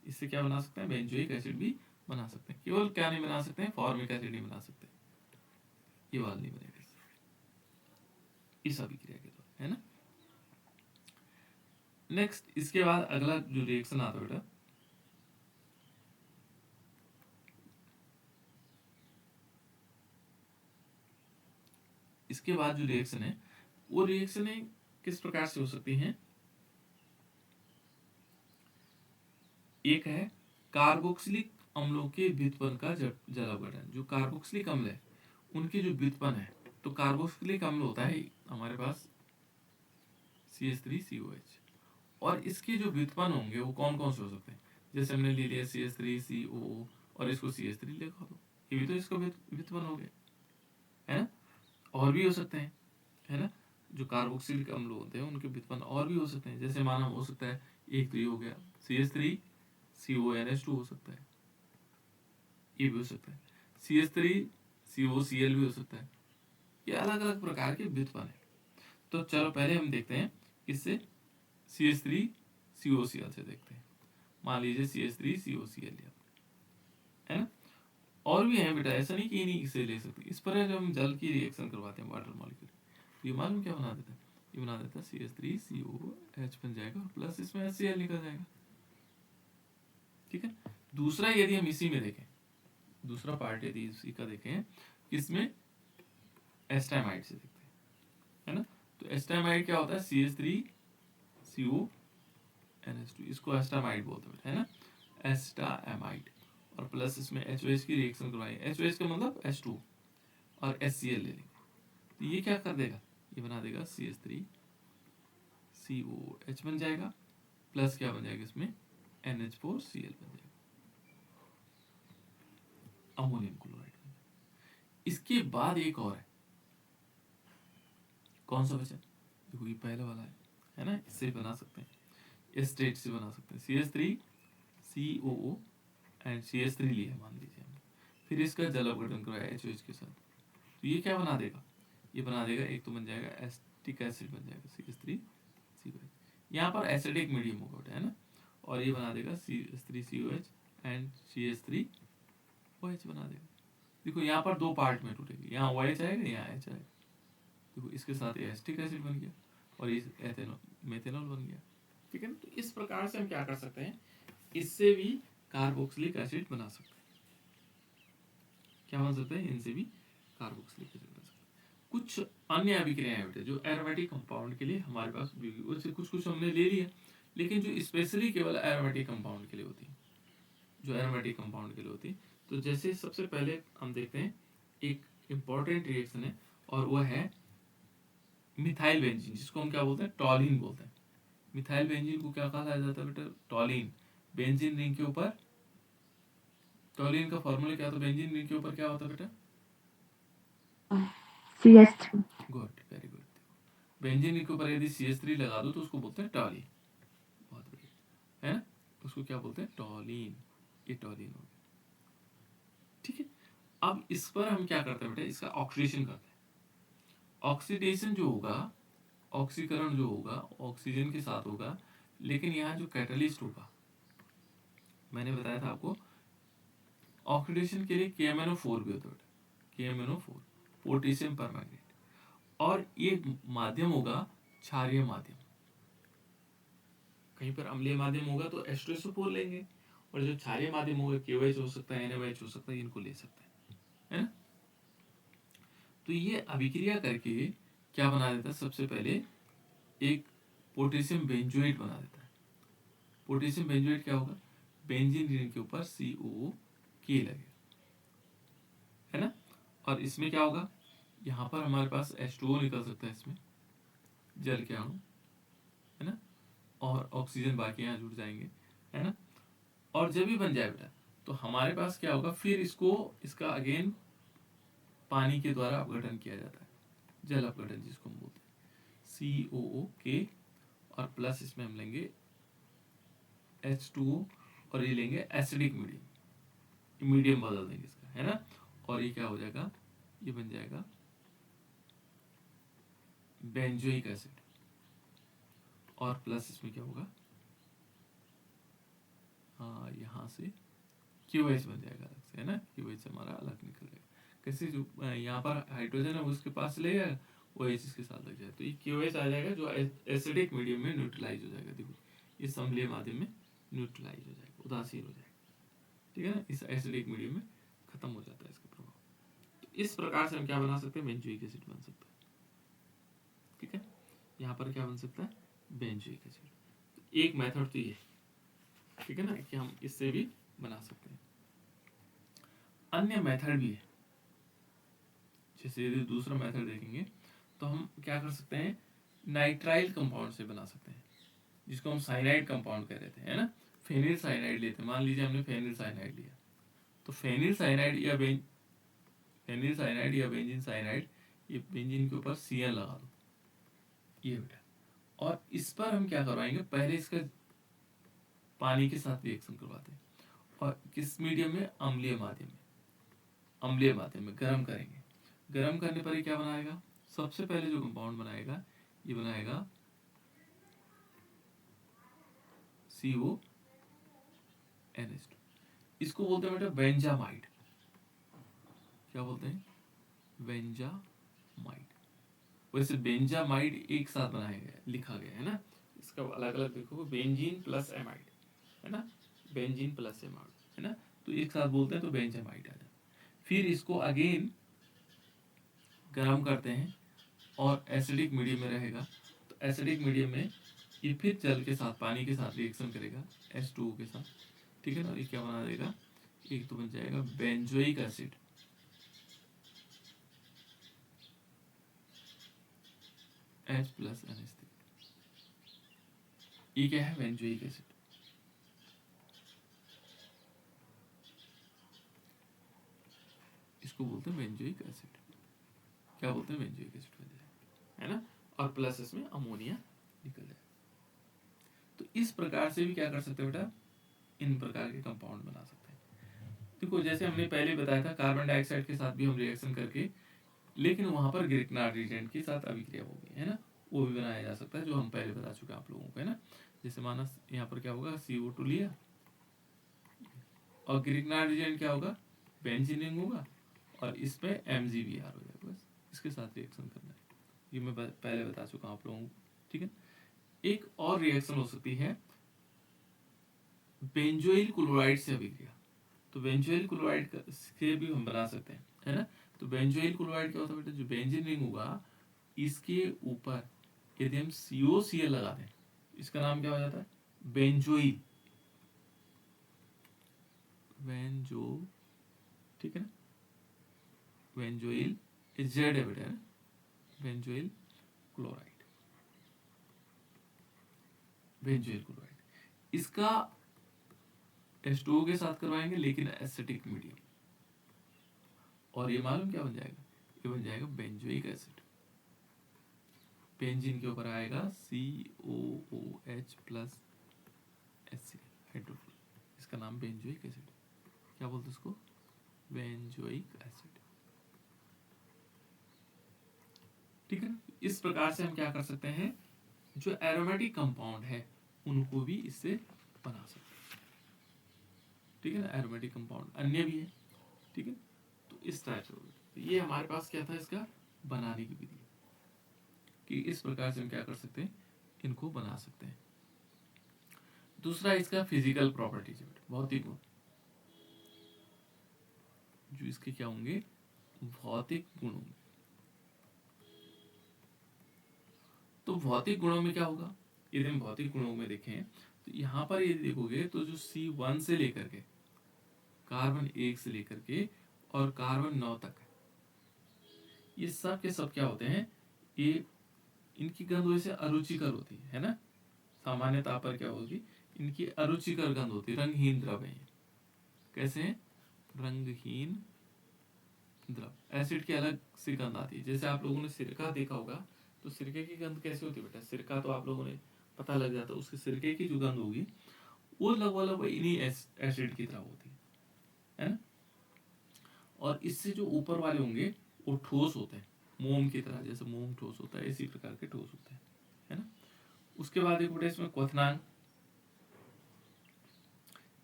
इससे क्या बना सकते हैं, बेंजोइक एसिड भी बना सकते हैं। केवल क्या नहीं बना सकते हैं, फॉर्मिक एसिड नहीं बना सकते, ये वाला नहीं बनेगा। इस अभिक्रिया के द्वारा, है ना। नेक्स्ट इसके बाद अगला जो रिएक्शन आता है बेटा, इसके बाद जो रिएक्शन है वो रिएक्शनें किस प्रकार से हो सकती हैं। एक है कार्बोक्सिलिक अम्लों के व्युत्पन्न का जल अपघटन। जो कार्बोक्सिलिक अम्ल है उनके जो व्युत्पन्न है, तो कार्बोक्सिलिक अम्ल होता है हमारे पास CH3COH, और इसके जो व्युत्पन्न होंगे वो कौन कौन से हो सकते हैं। जैसे हमने ले लिया CH3COO और इसको CH3 लिखा दो, ये भी तो इसका व्युत्पन्न हो गया, है ना। और भी हो सकते हैं, है ना। जो कार्बोक्सिलिक अम्ल होते हैं उनके व्युत्पन्न और भी हो सकते हैं। जैसे माना हो सकता है एक तो ये हो गया CH3CONH2 हो सकता है, ये भी हो सकता है CH3COCl भी हो सकता है। ये अलग अलग प्रकार के व्युत्पन्न है। तो चलो पहले हम देखते हैं इससे CH3COCl से देखते हैं। मान लीजिए CH3COCl लिया, है ना। और भी है बेटा, ऐसा नहीं कि नहीं इसे ले सकते। इस पर जब हम जल की रिएक्शन करवाते हैं वाटर मॉलिक्यूल, ये मालूम क्या बना देता है, ये बना देता है CH3COH बन जाएगा और प्लस इसमें HCl निकल जाएगा, ठीक है। दूसरा यदि हम इसी में देखें, दूसरा पार्ट यदि इसी का देखें, किसमें, एस्टामाइड से देखते हैं, है ना। तो एस्टामाइड क्या होता है, CH3CONH2, इसको एस्टामाइड बोलते हैं, है ना, एस्टामाइड। और प्लस इसमें HOH की रिएक्शन करवाई, HOH का मतलब H2 और HCl ले लेंगे, तो ये क्या कर देगा, ये बना देगा CH3COH बन जाएगा, प्लस क्या बन जाएगा इसमें NH4Cl बन जाएगा, अमोनियम क्लोराइड बन जाएगा। इसके बाद एक और है, कौन सा बचा, देखो ये पहला वाला है ना, इससे बना सकते हैं, एस्टेट से बना सकते हैं CH3COO एंड CH3 लिया मान लीजिए हमने, फिर इसका जल अपघटन करवाया HOH के साथ, तो ये क्या बना देगा, ये बना देगा, एक तो बन जाएगा एसिटिक एसिड बन जाएगा CH3COH, यहाँ पर एसिडिक मीडियम होगा, है ना, और ये बना देगा CH3COH एंड CH3OH बना देगा। देखो यहाँ पर दो पार्ट में टूटेगी, यहाँ OH आएगा, यहाँ H आएगा, देखो इसके साथ ये एसिटिक एसिड बन गया और ये मेथेनॉल बन गया, ठीक है ना। तो इस प्रकार से हम क्या कर सकते हैं, इससे भी कार्बोक्सिलिक एसिड बना सकते हैं। क्या बन सकते हैं, इनसे भी कार्बोक्सिलिक एसिड बन सकते हैं। कुछ अन्य अभिक्रियाएं बेटे जो एरोमेटिक कंपाउंड के लिए हमारे पास उससे कुछ कुछ हमने ले लिया, लेकिन जो स्पेशली केवल एरोमेटिक कंपाउंड के लिए होती है, जो एरोमेटिक कंपाउंड के लिए होती है, तो जैसे सबसे पहले हम देखते हैं एक इम्पॉर्टेंट रिएक्शन है, और वह है मिथाइल बेंजीन, जिसको हम क्या बोलते हैं, टॉलिन बोलते हैं। मिथाइल बेंजीन को क्या कहा जाता है बेटा, टॉलिन। बेंजीन रिंग के ऊपर, टॉलिन का फॉर्मूला क्या होता है, बेंजीन रिंग के ऊपर क्या होता है बेटा, CH3। Good, very good. Benzene ring के ऊपर यदि CH3 लगा दो तो उसको बोलते हैं टॉलिन, बहुत बढ़िया, है ना, उसको क्या बोलते हैं, टॉलिन, ये टॉलिन हो गया, ठीक है। अब इस पर हम क्या करते हैं बेटा, इसका ऑक्सीडेशन करते हैं। ऑक्सीडेशन जो होगा, ऑक्सीकरण जो होगा ऑक्सीजन के साथ होगा, लेकिन यहाँ जो कैटलिस्ट होगा, मैंने बताया था आपको, ऑक्सीडेशन के लिए KMnO4 भी होता है, KMnO4, पोटेशियम परमैंगनेट, और ये माध्यम होगा क्षारीय माध्यम। कहीं पर अम्लीय माध्यम होगा तो H2SO4 लेंगे, और जो क्षारीय माध्यम होगा KOH हो सकता है, NaOH हो सकता है, इनको ले सकते हैं, है ना। तो ये अभिक्रिया करके क्या बना देता है, सबसे पहले एक पोटेशियम बेंजोएट बना देता है। पोटेशियम बेंजोएट क्या होगा, बेंजीन रिंग के ऊपर COO लगेगा, है ना। और इसमें क्या होगा, यहाँ पर हमारे पास H2O निकल सकता है, इसमें जल के अणु, है ना, और ऑक्सीजन बाकी यहाँ जुड़ जाएंगे, है ना। और जब भी बन जाए बेटा, तो हमारे पास क्या होगा, फिर इसको, इसका अगेन पानी के द्वारा अपघटन किया जाता है, जल अपघटन जिसको हम बोलते हैं, COO, और प्लस इसमें हम लेंगे H2O, और ये लेंगे एसिडिक मीडियम, मीडियम बदल देंगे इसका, है ना। और ये क्या हो जाएगा, ये बन जाएगा बेंजोइक एसिड, और प्लस इसमें क्या होगा, हाँ यहाँ से QH बन जाएगा अलग से, है ना, QH हमारा अलग निकल जाएगा। कैसे, जो यहाँ पर हाइड्रोजन है उसके पास ले जाएगा, OH इसके साथ लग जाए तो ये KOH आ जाएगा, जो एसिडिक मीडियम में न्यूट्रलाइज हो जाएगा। देखो इस अम्लीय माध्यम में न्यूट्रलाइज हो जाएगा, उदासीन हो जाएगा, ठीक है ना। इस एसिडिक मीडियम में खत्म हो जाता है इसका प्रभाव। तो इस प्रकार से हम क्या बना सकते हैं, बेंजोइक एसिड बन सकता है, ठीक है। यहाँ पर क्या बन सकता है, बेंजोइक एसिड। तो एक मेथड तो ये, ठीक है ना, कि हम इससे भी बना सकते हैं। अन्य मेथड भी है, जैसे यदि दूसरा मेथड देखेंगे तो हम क्या कर सकते हैं, नाइट्राइल कंपाउंड से बना सकते हैं, जिसको हम साइनाइड कंपाउंड कह रहे थे, है ना। फेनिल साइनाइड लेते हैं, मान लीजिए हमने फेनिल साइनाइड लिया, तो फेनिल साइनाइड या बेंजीन साइनाइड, ये बेंजीन के ऊपर Cl लगा दो, ये बेटा। और इस पर हम क्या करवाएंगे, पहले इसका पानी के साथ रिएक्शन करवाते हैं, और किस मीडियम में, अम्लीय माध्यम में गर्म करेंगे। गर्म करने पर ये क्या बनाएगा, सबसे पहले जो कंपाउंड बनाएगा, ये बनाएगा CONH2। इसको बोलते हैं बेटा बेंजामाइड। क्या बोलते हैं, बेंजामाइड। वैसे बेंजामाइड एक साथ बनाया गया, लिखा गया है ना, इसका अलग अलग देखो, बेंजीन प्लस एमाइड, है ना, बेंजीन प्लस एमाइड, है ना, तो एक साथ बोलते हैं तो बेंजामाइड आ जाता है। फिर इसको अगेन गर्म करते हैं और एसिडिक मीडियम में रहेगा, तो एसिडिक मीडियम में ये फिर जल के साथ, पानी के साथ रिएक्शन करेगा H2O के साथ, ठीक है ना। ये क्या बना देगा, एक तो बन जाएगा बेंजोइक एसिड, H+NH3। ये क्या है, बेंजोइक एसिड। इसको बोलते हैं बेंजोइक एसिड। क्या बोलते हैं, बेंजोइक एसिड बन जाएगा, है ना। और प्लस इसमें अमोनिया निकल जाएगा। तो इस प्रकार से भी क्या कर सकते हैं बेटा, इन प्रकार के कंपाउंड बना सकते हैं। देखो जैसे हमने पहले बताया था, कार्बन डाइऑक्साइड के साथ भी हम रिएक्शन करके, लेकिन वहां पर ग्रिग्नार्ड रिएजेंट के साथ अभिक्रिया होगी, है ना, वो भी बनाया जा सकता है, जो हम पहले बता चुके हैं आप लोगों को, है ना। जैसे माना यहाँ पर क्या होगा, CO2 लिया, और ग्रिग्नार्ड रिएजेंट क्या होगा, बेंजीन होगा, और इसमें MgBr हो जाएगा, बस इसके साथ रिएक्शन करना है। ये मैं पहले बता चुका हूँ आप लोगों को, ठीक है। एक और रिएक्शन हो सकती है बेंजोइल क्लोराइड से अभिक्रिया। तो बेंजोइल क्लोराइड से भी हम बना सकते हैं, है ना। तो बेंजोइल क्लोराइड क्या होता है बेटा, जो बेंजीन रिंग होगा, इसके ऊपर यदि हम COCl लगा दें, इसका नाम क्या हो जाता है, बेंजोइल, ठीक है ना, बेंजोइल जेड है बेटा, बेंजोइल क्लोराइड, इसका H2O के साथ करवाएंगे, लेकिन एसिडिक मीडियम, और ये मालूम क्या बन जाएगा, ये बन जाएगा बेंजोइक एसिड। बेंजीन के ऊपर आएगा COOH प्लस HCl हाइड्रोफिल, इसका नाम बेंजोइक एसिड। क्या बोलते हैं इसको, बेंजोइक एसिड, ठीक है ना। इस प्रकार से हम क्या कर सकते हैं, जो एरोमेटिक कंपाउंड है उनको भी इससे बना सकते हैं, ठीक है ना। एरोमेटिक कंपाउंड अन्य भी है, ठीक है। तो इस टाइप से तो ये हमारे पास क्या था, इसका बनाने की विधि, कि इस प्रकार से हम क्या कर सकते हैं, इनको बना सकते हैं। दूसरा इसका फिजिकल प्रॉपर्टीज, भौतिक गुण, जो इसके क्या होंगे, भौतिक गुण होंगे। तो भौतिक गुणों में क्या होगा, यदि हम भौतिक गुणों में देखें तो यहाँ पर यदि देखोगे तो जो C1 से लेकर के, कार्बन 1 से लेकर के और कार्बन 9 तक, ये सब के सब क्या होते हैं, ये इनकी गंध वैसे अरुचिकर होती है ना। सामान्यतः पर क्या होगी, इनकी अरुचिकर गंध होती है, रंगहीन द्रव है। कैसे हैं, रंगहीन द्रव। एसिड की अलग सी गंध आती है, जैसे आप लोगों ने सिरका देखा होगा, तो सिरके की गंध कैसी होती है बेटा, सिरका तो आप लोगों ने पता लग जाता है, उसके सिरके की जो गंध होगी वो लगभग इन्हीं एसिड की तरह होती है ना। और इससे जो ऊपर वाले होंगे वो ठोस होते हैं, मोम की तरह, जैसे मोम ठोस होता है इसी प्रकार के ठोस होते हैं, है ना। उसके बाद एक बेटा इसमें क्वथनांक,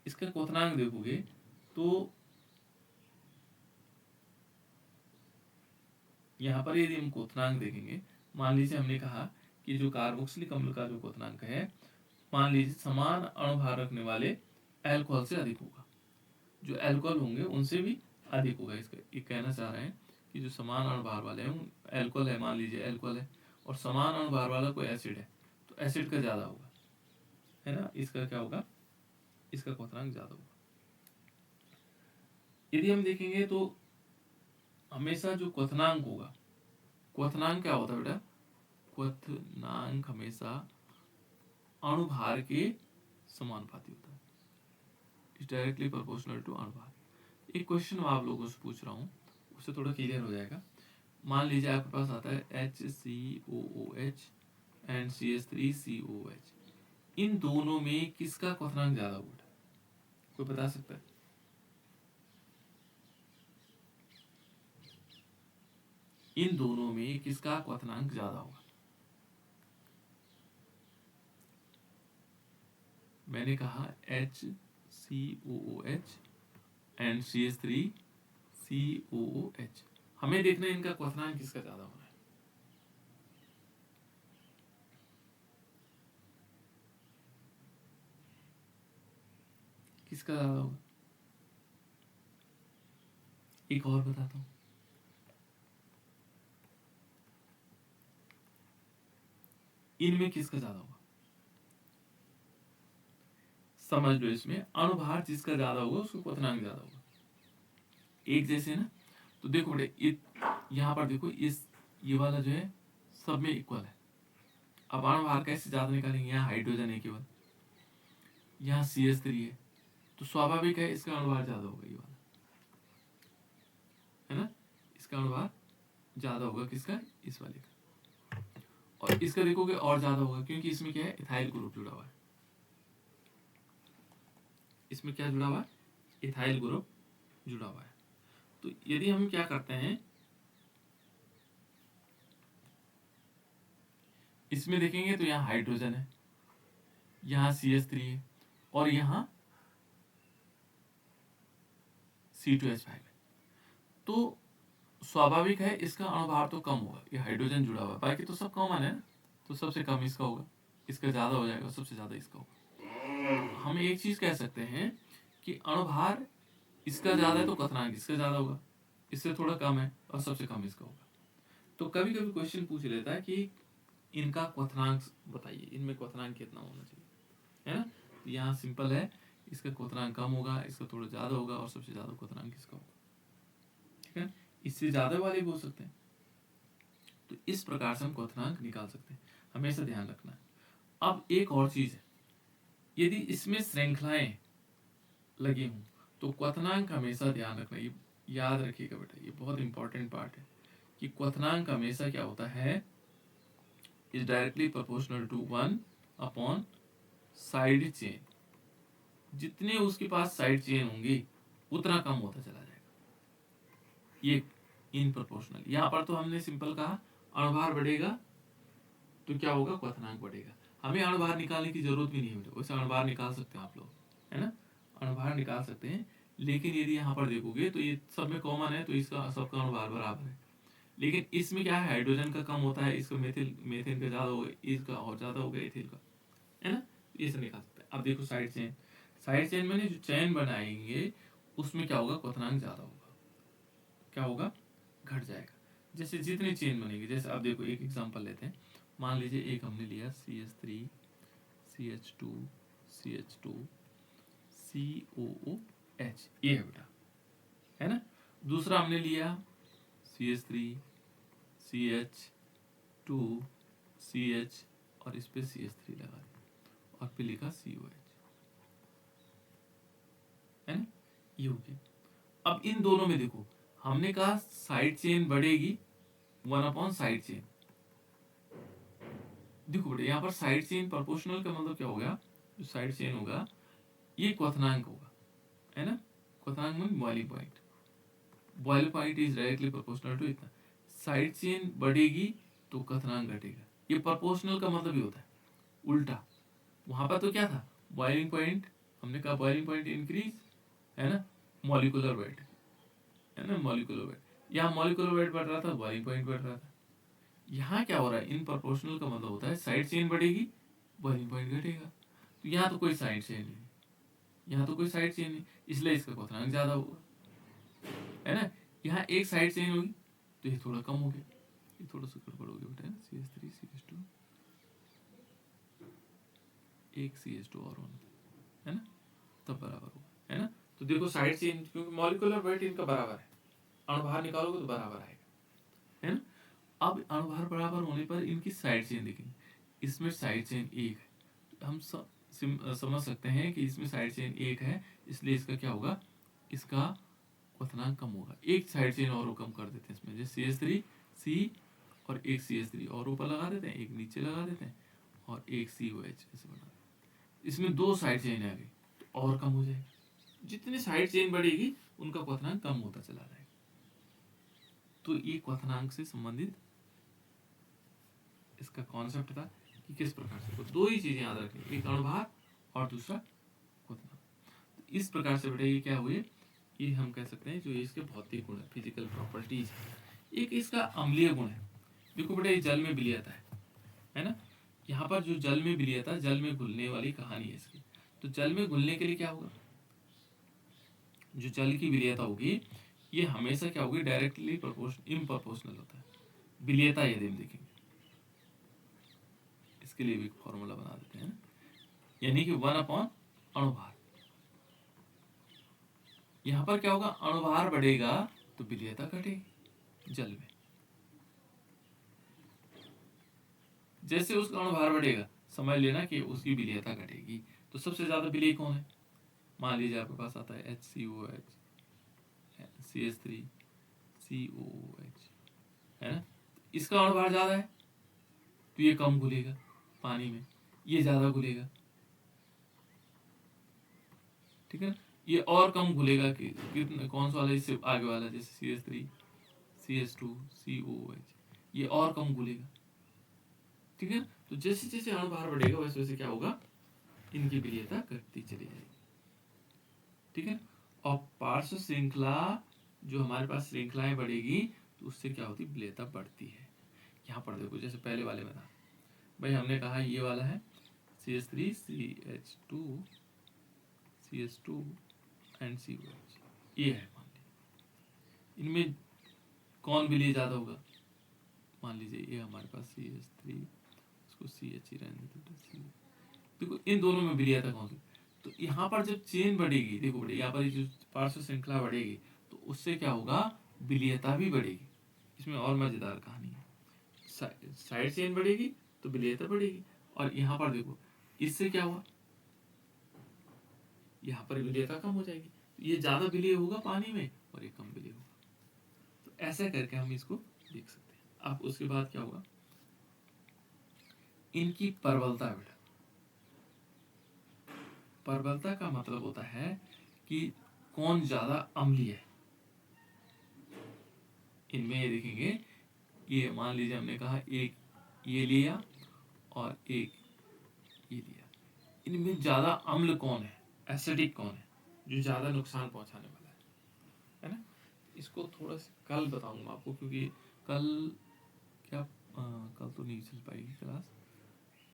इसका क्वथनांक देखोगे तो यहाँ पर यदि हम क्वथनांक देखेंगे, मान लीजिए हमने कहा कि जो कार्बोक्सिलिक अम्ल का जो क्वथनांक है, मान लीजिए समान अणुभार रखने वाले अल्कोहल से अधिक होगा, जो अल्कोहल होंगे उनसे भी अधिक होगा। इसका ये कहना चाह रहे हैं कि जो समान अणुभार वाले हैं, अल्कोहल है, मान लीजिए अल्कोहल है, और समान अणुभार वाला कोई एसिड है, तो एसिड का ज़्यादा होगा, है ना। इसका क्या होगा, इसका क्वथनांक ज़्यादा होगा। यदि हम देखेंगे तो हमेशा जो क्वथनांक होगा, क्वथनांक क्या होता है बेटा, क्वथनांक हमेशा अणुभार के समानुपाती होता है, इज डायरेक्टली प्रोपोर्शनल टू अणुभार। एक क्वेश्चन मैं आप लोगों से पूछ रहा हूँ, उससे थोड़ा क्लियर हो जाएगा। मान लीजिए आपके पास आता है HCOOH एंड CH3COOH, इन दोनों में किसका क्वथनांक ज़्यादा होगा, कोई बता सकता है? इन दोनों में किसका क्वथनांक ज़्यादा होगा? मैंने कहा HCOOH एंड CH3COOH, हमें देखना है इनका क्वथनांक किसका ज़्यादा होना है। किसका ज़्यादा होगा? एक और बताता हूँ, इनमें किसका ज़्यादा होगा? समझ लो, इसमें अणुभार जिसका ज़्यादा होगा उसका क्वथनांक ज़्यादा होगा। एक जैसे ना, तो देखो बेटे, यहाँ पर देखो, इस ये वाला जो है सब में इक्वल है। अब अणुभार कैसे ज़्यादा निकालेंगे, यहाँ हाइड्रोजन है केवल, यहाँ CH3 है, तो स्वाभाविक है इसका अणुभार ज़्यादा होगा, ये वाला, है ना। इसका अणुभार ज़्यादा होगा, किसका, इस वाले का। और इसका देखोगे और ज़्यादा होगा, क्योंकि इसमें क्या है, इथाइल ग्रुप जुड़ा हुआ है। इसमें क्या जुड़ा हुआ है, इथाइल ग्रुप जुड़ा हुआ है। तो यदि हम क्या करते हैं, इसमें देखेंगे तो यहाँ हाइड्रोजन है, यहाँ CH3 है, और यहाँ C2H5 है, तो स्वाभाविक है इसका अणुभार तो कम होगा, ये हाइड्रोजन जुड़ा हुआ है, बाकी तो सब कॉमन है, तो सबसे कम इसका होगा, इसका ज़्यादा हो जाएगा, सबसे ज़्यादा इसका होगा। हम एक चीज़ कह सकते हैं कि अणुभार इसका ज़्यादा है तो क्वथनांक इसका ज़्यादा होगा, इससे थोड़ा कम है और सबसे कम इसका होगा। तो कभी कभी क्वेश्चन पूछ लेता है कि इनका क्वथनांक बताइए, इनमें क्वथनांक कितना होना चाहिए, है ना। तो यहाँ सिंपल है, इसका क्वथनांक कम होगा, इसका थोड़ा ज़्यादा होगा, और सबसे ज़्यादा क्वथनांक इसका होगा, ठीक है। इससे ज़्यादा वाले भी हो सकते हैं। तो इस प्रकार से हम क्वथनांक निकाल सकते हैं, हमेशा ध्यान रखना है। अब एक और चीज़ है, यदि इसमें श्रृंखलाएं लगी हों तो क्वथनांक हमेशा ध्यान रखना, ये याद रखिएगा बेटा, ये बहुत इंपॉर्टेंट पार्ट है कि क्वथनांक हमेशा क्या होता है, is directly proportional to 1 upon side chain. जितने उसके पास साइड चेन होंगे उतना कम होता चला जाएगा, ये इन प्रोपोर्शनल। यहाँ पर तो हमने सिंपल कहा अणुभार बढ़ेगा तो क्या होगा, क्वथनांक बढ़ेगा। हमें अणुभार निकालने की जरूरत भी नहीं है, वैसे अणुभार निकाल सकते हैं आप लोग, है ना, अणुभार निकाल सकते हैं। लेकिन यदि यहाँ पर देखोगे तो ये सब में कॉमन है, तो इसका सबका अणुभार बराबर है। लेकिन इसमें क्या है, हाइड्रोजन का कम होता है, इसका मेथिल का ज़्यादा होगा, इसका और ज़्यादा होगा इथिल का, है ना। ये सब निकाल सकते हैं। अब देखो साइड चेन, साइड चेन में जो चैन बनाएंगे उसमें क्या होगा, क्वथनांक ज़्यादा होगा, क्या होगा, घट जाएगा। जैसे जितनी चेन बनेगी, जैसे अब देखो एक एग्जांपल लेते हैं, मान लीजिए एक हमने लिया CH3 CH2 CH2 COOH, ये है बेटा, है ना। दूसरा हमने लिया CH3 CH2 CH, और इस पे CH3 लगा दिया, और फिर लिखा COH, है ना, ये हो गया। अब इन दोनों में देखो, हमने कहा साइड चेन बढ़ेगी 1 अपॉन साइड चेन। देखो बेटा, यहाँ पर साइड चेन प्रोपोर्शनल का मतलब क्या होगा, जो साइड चेन होगा ये क्वथनांक होगा, है ना। क्वथनांक mean boiling point, boiling point is directly proportional to इतना। साइड चेन बढ़ेगी तो क्वथनांक घटेगा, ये प्रोपोर्शनल का मतलब ही होता है उल्टा। वहां पर तो क्या था, बॉइलिंग पॉइंट, हमने कहा बॉइलिंग पॉइंट इंक्रीज, है ना, मॉलिकुलर वेट, है ना, मॉलिकुलर वेट। यहाँ मॉलिक्यूलर वेट बढ़ रहा था, बॉइलिंग पॉइंट बढ़ रहा था। यहाँ क्या हो रहा है, इन प्रोपोर्शनल का मतलब होता है साइड चेन बढ़ेगी, बॉइलिंग पॉइंट घटेगा। तो यहाँ तो कोई साइड चेन नहीं, यहाँ तो कोई साइड चेन नहीं, इसलिए इसका क्वथनांक ज्यादा होगा, है ना। यहाँ एक साइड चेन होगी तो ये थोड़ा कम हो गया, ये थोड़ा सा गड़बड़ हो गया बेटा, CH3 CH2, एक CH2 और होना था, है ना, तब बराबर होगा, है ना। तो देखो साइड चेन, क्योंकि मॉलिक्यूलर वेट इनका बराबर है, अणु भार निकालोगे तो बराबर आएगा, है ना। अब अणु भार बराबर होने पर इनकी साइड चेन देखेंगे, इसमें साइड चेन एक है, हम समझ सकते हैं कि इसमें साइड चेन एक है, इसलिए इसका क्या होगा, इसका क्वथनांक कम होगा। एक साइड चेन और कम कर देते हैं इसमें, जैसे CH3 C और एक CH3 और ऊपर लगा देते हैं, एक नीचे लगा देते हैं और एक COH ऐसे बना देते हैं। इसमें दो साइड चेन आ गई तो और कम हो जाएगी, जितनी साइड चेन बढ़ेगी उनका क्वथनांक कम होता चला जाएगा। तो ये क्वथनांक से संबंधित इसका कॉन्सेप्ट था कि किस प्रकार से, तो दो ही चीजें याद रखनी, एक अणुभार और दूसरा क्वथनांक। तो इस प्रकार से बेटा ये क्या हुए, ये हम कह सकते हैं जो इसके भौतिक गुण है, फिजिकल प्रॉपर्टीज है। एक इसका अम्लीय गुण है, देखो बेटा ये जल में विलीयता है ना। यहाँ पर जो जल में विलीयता, जल में घुलने वाली कहानी है इसकी। तो जल में घुलने के लिए क्या होगा, जो जल की विलीयता होगी ये हमेशा क्या होगी, डायरेक्टली इम्प्रोपोर्शनल होता है विलीयता, यदि हम देखेंगे इसके लिए भी एक फॉर्मूला बना देते हैं ना, यानी कि 1 अणुभार। यहां पर क्या होगा, अणुभार बढ़ेगा तो विलीयता घटेगी जल में, जैसे उसका अणुभार बढ़ेगा समझ लेना कि उसकी विलीयता घटेगी। तो सबसे ज्यादा विलीय कौन है, मान लीजिए आपके पास आता है HCOH, CH3 COOH, है ना। इसका अणुभार ज्यादा है तो ये कम घुलेगा पानी में, ये ज्यादा घुलेगा, ठीक है। ये और कम घुलेगा कि कितना, कौन सा वाला, इससे आगे वाला, जैसे CH3 CH2 COOH, ये और कम घुलेगा, ठीक है। तो जैसे जैसे अणुभार बढ़ेगा वैसे वैसे क्या होगा, इनकी विलीयता घटती चली जाएगी, ठीक है। और पार्श्व श्रृंखला, जो हमारे पास श्रृंखलाएं बढ़ेगी तो उससे क्या होती है, विलीयता बढ़ती है। यहाँ पर देखो जैसे पहले वाले में था भाई, हमने कहा ये वाला है CH3 CH2 CH2 and COH, ये है मान लीजिए, इनमें कौन विलीय ज्यादा होगा, मान लीजिए ये हमारे पास CH3, इसको CH ही रहने देते, देखो इन दोनों में विलीयता कौन सी, तो यहाँ पर जब चेन बढ़ेगी, देखो बेटे यहाँ पर जो पार्श्व श्रृंखला बढ़ेगी तो उससे क्या होगा, विलीयता भी बढ़ेगी। इसमें और मजेदार कहानी है, साइड चेन बढ़ेगी तो विलीयता बढ़ेगी, और यहाँ पर देखो इससे क्या हुआ, यहाँ पर विलीयता कम हो जाएगी, तो ये ज्यादा विलीय होगा पानी में और ये कम विलीय होगा। तो ऐसा करके हम इसको देख सकते हैं। अब उसके बाद क्या होगा, इनकी परवलता है बेटा, परवलता का मतलब होता है कि कौन ज्यादा अम्लीय है। इनमें ये देखेंगे, ये मान लीजिए हमने कहा एक ये लिया और एक ये लिया, इनमें ज्यादा अम्ल कौन है, एसिडिक कौन है, जो ज्यादा नुकसान पहुंचाने वाला है ना। इसको थोड़ा सा कल बताऊंगा आपको, क्योंकि कल क्या कल तो नहीं चल पाएगी क्लास,